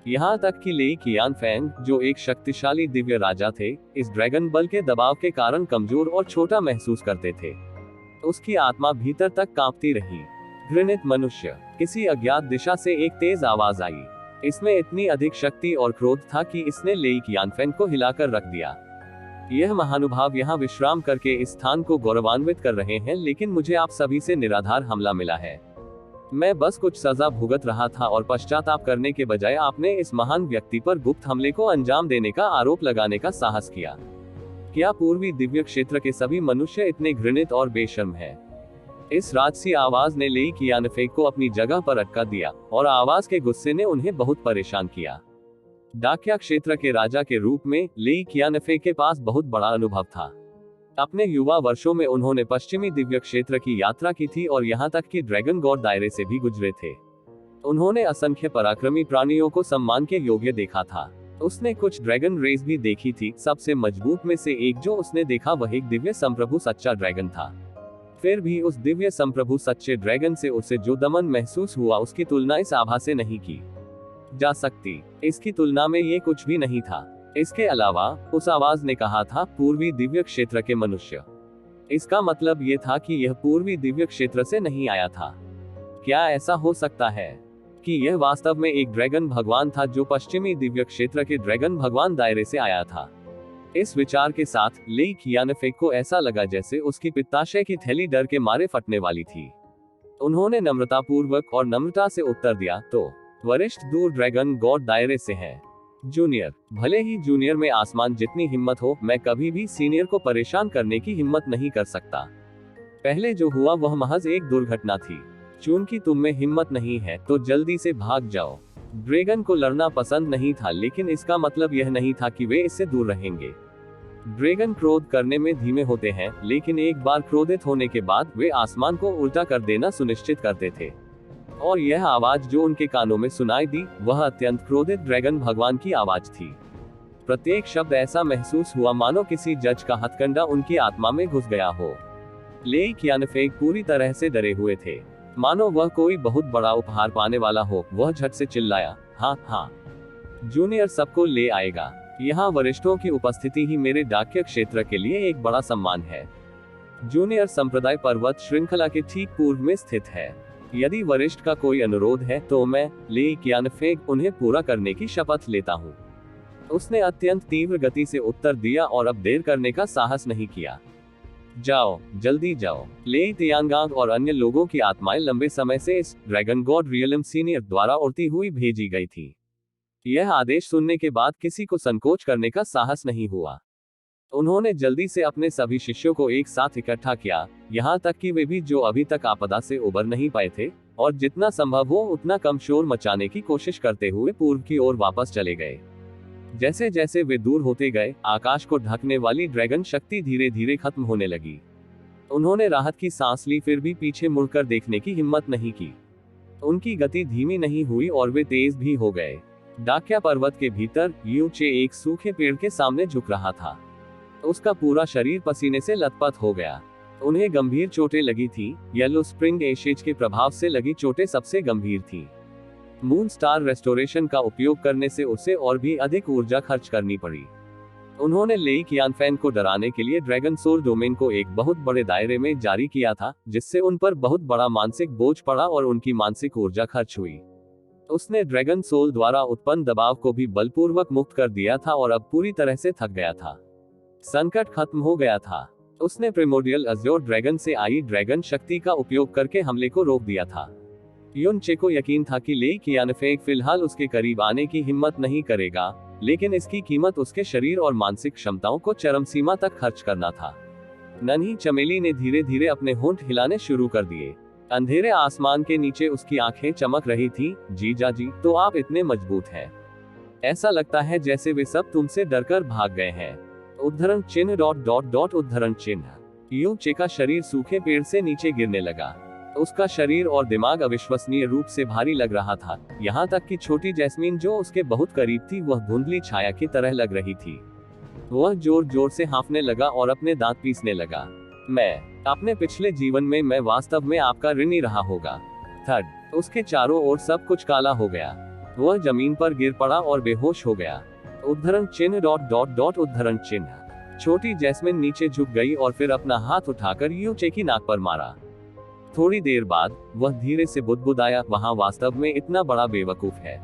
Speaker 1: यहाँ तक कि लेई कियानफेंग, जो एक शक्तिशाली दिव्य राजा थे, इस ड्रैगन बल के दबाव के कारण कमजोर और छोटा महसूस करते थे। उसकी आत्मा भीतर तक कांपती रही। घृणित मनुष्य। किसी अज्ञात दिशा से एक तेज आवाज आई। इसमें इतनी अधिक शक्ति और क्रोध था कि इसने लेई कियानफेंग को हिलाकर रख दिया। यह महानुभाव यहाँ विश्राम करके इस स्थान को गौरवान्वित कर रहे हैं, लेकिन मुझे आप सभी से निराधार हमला मिला है। मैं बस कुछ सजा भुगत रहा था और पश्चाताप करने के बजाय आपने इस महान व्यक्ति पर गुप्त हमले को अंजाम देने का आरोप लगाने का साहस किया। क्या पूर्वी दिव्य क्षेत्र के सभी मनुष्य इतने घृणित और बेशर्म हैं? इस राजसी आवाज ने लेई कियानफेंग को अपनी जगह पर अटका दिया और आवाज के गुस्से ने उन्हें बहुत परेशान किया। डाकिया क्षेत्र के राजा के रूप में लेई कियानफेंग के पास बहुत बड़ा अनुभव था। अपने युवा वर्षों में उन्होंने पश्चिमी दिव्य क्षेत्र की यात्रा की थी और यहाँ तक कि ड्रैगन गॉड दायरे से भी गुजरे थे। उन्होंने असंख्य पराक्रमी प्राणियों को सम्मान के योग्य देखा था। उसने कुछ ड्रैगन रेस भी देखी थी। सबसे मजबूत में से एक जो उसने देखा वह एक दिव्य संप्रभु सच्चा ड्रैगन था। फिर भी उस दिव्य संप्रभु सच्चे ड्रैगन से उसे जो दमन महसूस हुआ उसकी तुलना इस आभा से नहीं की जा सकती। इसकी तुलना में ये कुछ भी नहीं था। इसके अलावा उस आवाज ने कहा था, पूर्वी दिव्य क्षेत्र के मनुष्य। इसका मतलब ये था कि यह पूर्वी दिव्य क्षेत्र से नहीं आया था। क्या ऐसा हो सकता है कि यह वास्तव में एक ड्रैगन भगवान था जो पश्चिमी दिव्य क्षेत्र के ड्रैगन भगवान दायरे से आया था? इस विचार के साथ लेई कियानफेंग को ऐसा लगा जैसे उसकी पित्ताशय की थैली डर के मारे फटने वाली थी। उन्होंने नम्रतापूर्वक और नम्रता से उत्तर दिया, तो वरिष्ठ दूर ड्रैगन गॉड दायरे से है। जूनियर, भले ही जूनियर में आसमान जितनी हिम्मत हो, मैं कभी भी सीनियर को परेशान करने की हिम्मत नहीं कर सकता। पहले जो हुआ वह महज एक दुर्घटना थी। चूंकि तुम में हिम्मत नहीं है तो जल्दी से भाग जाओ। ड्रैगन को लड़ना पसंद नहीं था, लेकिन इसका मतलब यह नहीं था कि वे इससे दूर रहेंगे। ड्रैगन क्रोध करने में धीमे होते हैं, लेकिन एक बार क्रोधित होने के बाद वे आसमान को उल्टा कर देना सुनिश्चित करते थे। और यह आवाज जो उनके कानों में सुनाई दी वह अत्यंत क्रोधित ड्रैगन भगवान की आवाज थी। प्रत्येक शब्द ऐसा महसूस हुआ मानो किसी जज का हथकंडा उनकी आत्मा में घुस गया हो। लेई कियानफेंग पूरी तरह से डरे हुए थे, मानो वह कोई बहुत बड़ा उपहार पाने वाला हो। वह झट से चिल्लाया, हाँ हाँ, जूनियर सबको ले आएगा। यहाँ वरिष्ठों की उपस्थिति ही मेरे डाकिया क्षेत्र के लिए एक बड़ा सम्मान है। जूनियर संप्रदाय पर्वत श्रृंखला के ठीक पूर्व में स्थित है। यदि वरिष्ठ का कोई अनुरोध है तो मैं, लेई कियानफेंग, उन्हें पूरा करने की शपथ लेता हूँ। उसने अत्यंत तीव्र गति से उत्तर दिया और अब देर करने का साहस नहीं किया। जाओ, जल्दी जाओ। लेई तियांगांग और अन्य लोगों की आत्माएं लंबे समय से इस ड्रैगन गॉड रियलम सीनियर द्वारा उड़ती हुई भेजी गई थी। यह आदेश सुनने के बाद किसी को संकोच करने का साहस नहीं हुआ। उन्होंने जल्दी से अपने सभी शिष्यों को एक साथ इकट्ठा किया, यहाँ तक कि वे भी जो अभी तक आपदा से उबर नहीं पाए थे, और जितना संभव हो उतना कम शोर मचाने की कोशिश करते हुए पूर्व की ओर वापस चले गए। जैसे जैसे वे दूर होते गए, आकाश को ढकने वाली ड्रैगन शक्ति धीरे धीरे खत्म होने लगी। उन्होंने राहत की सांस ली, फिर भी पीछे मुड़कर देखने की हिम्मत नहीं की। उनकी गति धीमी नहीं हुई और वे तेज भी हो गए। डाकिया पर्वत के भीतर यू चे एक सूखे पेड़ के सामने झुक रहा था। उसका पूरा शरीर पसीने से लथपथ हो गया। उन्हें गंभीर चोटें लगी थी। येलो स्प्रिंग एशेज के प्रभाव से लगी चोटें सबसे गंभीर थी। मून स्टार रेस्टोरेशन का उपयोग करने से उसे और भी अधिक ऊर्जा खर्च करनी पड़ी। उन्होंने लेई कियानफेंग को डराने के लिए ड्रैगन सोल डोमेन को एक बहुत बड़े दायरे में जारी किया था, जिससे उन पर बहुत बड़ा मानसिक बोझ पड़ा और उनकी मानसिक ऊर्जा खर्च हुई। उसने ड्रैगन सोल द्वारा उत्पन्न दबाव को भी बलपूर्वक मुक्त कर दिया था और अब पूरी तरह से थक गया था। संकट खत्म हो गया था। उसने प्रिमोडियल अज्योर ड्रैगन से आई ड्रैगन शक्ति का उपयोग करके हमले को रोक दिया था। युन चे को यकीन था कि लेई कियानफेंग फिलहाल उसके करीब आने की हिम्मत नहीं करेगा, लेकिन इसकी कीमत उसके शरीर और मानसिक क्षमताओं को चरम सीमा तक खर्च करना था। नन्ही चमेली ने धीरे धीरे अपने होंठ हिलाने शुरू कर दिए। अंधेरे आसमान के नीचे उसकी आंखें चमक रही थी। जीजा जी, तो आप इतने मजबूत हैं। ऐसा लगता है जैसे वे सब तुमसे डरकर भाग गए हैं। उद्धरण चिन्ह ... उद्धरण चिन्ह। यू चे का शरीर सूखे पेड़ से नीचे गिरने लगा। उसका शरीर और दिमाग अविश्वसनीय रूप से भारी लग रहा था, यहाँ तक कि छोटी जैस्मीन जो उसके बहुत करीब थी वह धुंधली छाया की तरह लग रही थी। वह जोर जोर से हाँफने लगा और अपने दांत पीसने लगा। मैं अपने पिछले जीवन में मैं वास्तव में आपका ऋणी रहा होगा। थर्ड, उसके चारों ओर सब कुछ काला हो गया। वह जमीन पर गिर पड़ा और बेहोश हो गया। उद्धरण चिन्ह ... उद्धरण चिन्ह। छोटी जैस्मिन नीचे झुक गई और फिर अपना हाथ उठाकर यू चे की नाक पर मारा। थोड़ी देर बाद वह धीरे से बुदबुदाया, वहां वास्तव में इतना बड़ा बेवकूफ है।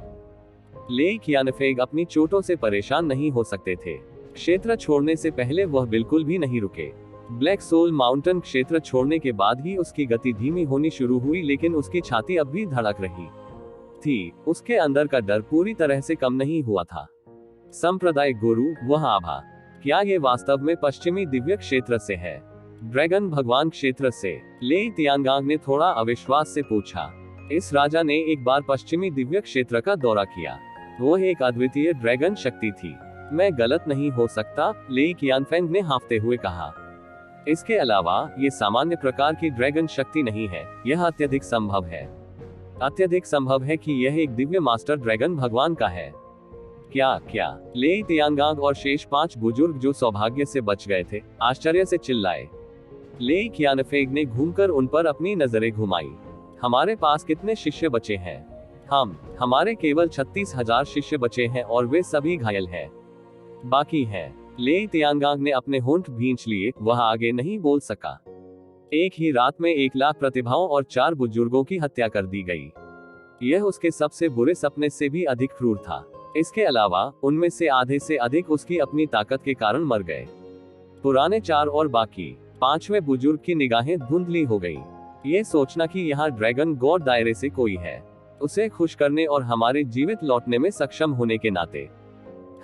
Speaker 1: ले कियानफेग अपनी चोटों से परेशान नहीं हो सकते थे। क्षेत्र छोड़ने से पहले वह बिल्कुल भी नहीं रुके। ब्लैक सोल माउंटेन क्षेत्र छोड़ने के बाद ही उसकी गति धीमी होनी शुरू हुई, लेकिन उसकी छाती अब भी धड़क रही थी। उसके अंदर का डर पूरी तरह से कम नहीं हुआ था। संप्रदाय गुरु, वह आभा, क्या ये वास्तव में पश्चिमी दिव्य क्षेत्र से है? ड्रैगन भगवान क्षेत्र से? ले तियानगांग ने थोड़ा अविश्वास से पूछा। इस राजा ने एक बार पश्चिमी दिव्य क्षेत्र का दौरा किया। वो एक अद्वितीय ड्रैगन शक्ति थी। मैं गलत नहीं हो सकता, ले कियानफेंग ने हाँफते हुए कहा। इसके अलावा ये सामान्य प्रकार की ड्रैगन शक्ति नहीं है, यह अत्यधिक संभव है। अत्यधिक संभव है कि यह एक दिव्य मास्टर ड्रैगन भगवान का है। क्या? ले तियानगांग और शेष 5 बुजुर्ग जो सौभाग्य से बच गए थे, आश्चर्य से चिल्लाए। ले कियानफेग ने घूमकर उन पर अपनी नजरें घुमाई। हमारे पास कितने शिष्य बचे हैं? हमारे केवल 36,000 शिष्य बचे हैं और वे सभी घायल हैं। बाकी हैं। ले तियानगांग ने अपने होंठ भींच लिए, वह आगे नहीं बोल सका। एक ही रात में 1 लाख प्रतिभाओं और 4 बुजुर्गों की हत्या कर दी गई। यह उसके सबसे बुरे सपने से भी अधिक क्रूर था। इसके अलावा उनमें से आधे से अधिक उसकी अपनी ताकत के कारण मर गए। पुराने 4 और बाकी 5वें बुजुर्ग की निगाहें धुंधली हो गई। ये सोचना कि यहाँ ड्रैगन गॉड दायरे से कोई है, उसे खुश करने और हमारे जीवित लौटने में सक्षम होने के नाते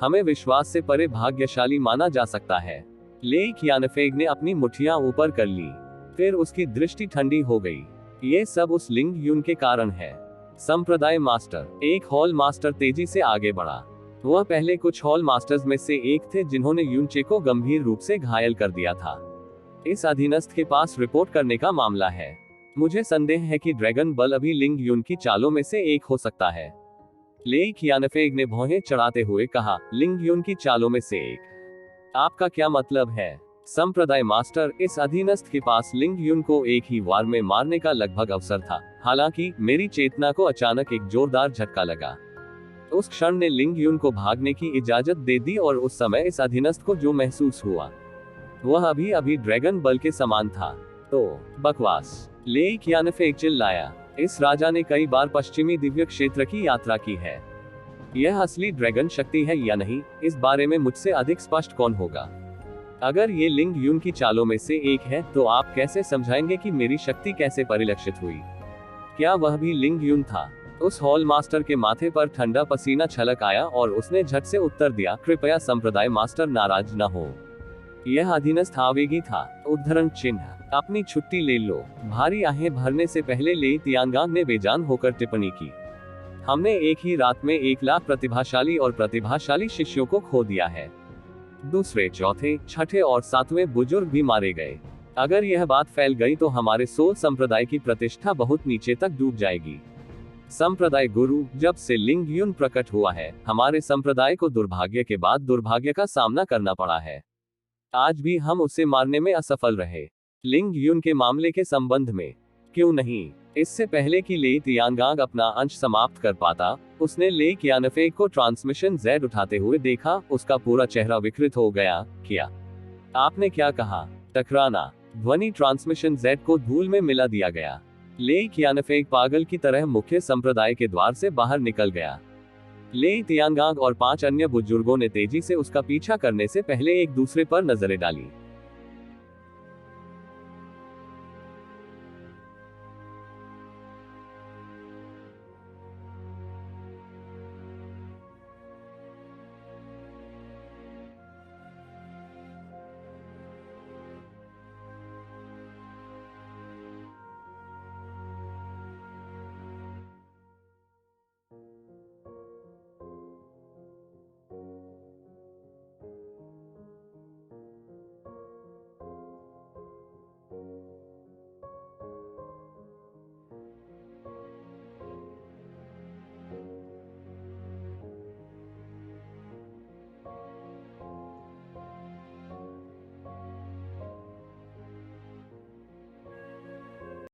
Speaker 1: हमें विश्वास से परे भाग्यशाली माना जा सकता है। ले कियानफेग ने अपनी मुट्ठियां ऊपर कर ली, फिर उसकी दृष्टि ठंडी हो गई। ये सब उस लिंग यून के कारण है। संप्रदाय मास्टर, एक हॉल मास्टर तेजी से आगे बढ़ा। वह पहले कुछ हॉल मास्टर्स में से एक थे जिन्होंने यूनचे को गंभीर रूप से घायल कर दिया था। इस अधीनस्थ के पास रिपोर्ट करने का मामला है। मुझे संदेह है कि ड्रैगन बल अभी लिंग यून की चालों में से एक हो सकता है। ले कियानफेग ने भौहें चढ़ाते हुए कहा, लिंग यून की चालों में से एक? आपका क्या मतलब है? संप्रदाय मास्टर, इस अधीनस्थ के पास लिंग यून को एक ही वार में मारने का लगभग अवसर था। हालांकि मेरी चेतना को अचानक एक जोरदार झटका लगा। उस क्षण ने लिंग यून को भागने की इजाजत दे दी और उस समय इस अधीनस्थ को जो महसूस हुआ वह अभी ड्रैगन बल के समान था। तो बकवास, ले कियानफेग चिल्लाया। इस राजा ने कई बार पश्चिमी दिव्य क्षेत्र की यात्रा की है। यह असली ड्रैगन शक्ति है या नहीं, इस बारे में मुझसे अधिक स्पष्ट कौन होगा? अगर ये लिंग यून की चालों में से एक है, तो आप कैसे समझाएंगे कि मेरी शक्ति कैसे परिलक्षित हुई? क्या वह भी लिंग यून था? उस हॉल मास्टर के माथे पर ठंडा पसीना छलक आया और उसने झट से उत्तर दिया, कृपया संप्रदाय मास्टर नाराज न हो। यह अधीनस्थ आवेगी था। उद्धरण चिन्ह, अपनी छुट्टी ले लो। भारी आहें भरने से पहले ले तियानगांग ने बेजान होकर टिप्पणी की। हमने एक ही रात में 1 लाख प्रतिभाशाली शिष्यों को खो दिया है। दूसरे, चौथे, छठे और 7वें बुजुर्ग भी मारे गए। अगर यह बात फैल गई तो हमारे सोल संप्रदाय की प्रतिष्ठा बहुत नीचे तक डूब जाएगी। संप्रदाय गुरु, जब से लिंग यून प्रकट हुआ है, हमारे संप्रदाय को दुर्भाग्य के बाद दुर्भाग्य का सामना करना पड़ा है। आज भी हम उसे मारने में असफल रहे। लिंग यून के मामले के संबंध में क्यों नहीं? इससे पहले कि ले तियानगांग अपना अंश समाप्त कर पाता, उसने ले कियानफेग को ट्रांसमिशन जेड उठाते हुए देखा। उसका पूरा चेहरा विकृत हो गया। क्या? आपने क्या कहा? टकराना। ध्वनि ट्रांसमिशन जेड को धूल में मिला दिया गया। ले कियानफेग पागल की तरह मुख्य संप्रदाय के द्वार से बाहर निकल गया। ले तियानगांग और 5 अन्य बुजुर्गों ने तेजी से उसका पीछा करने से पहले एक दूसरे पर नजरें डाली।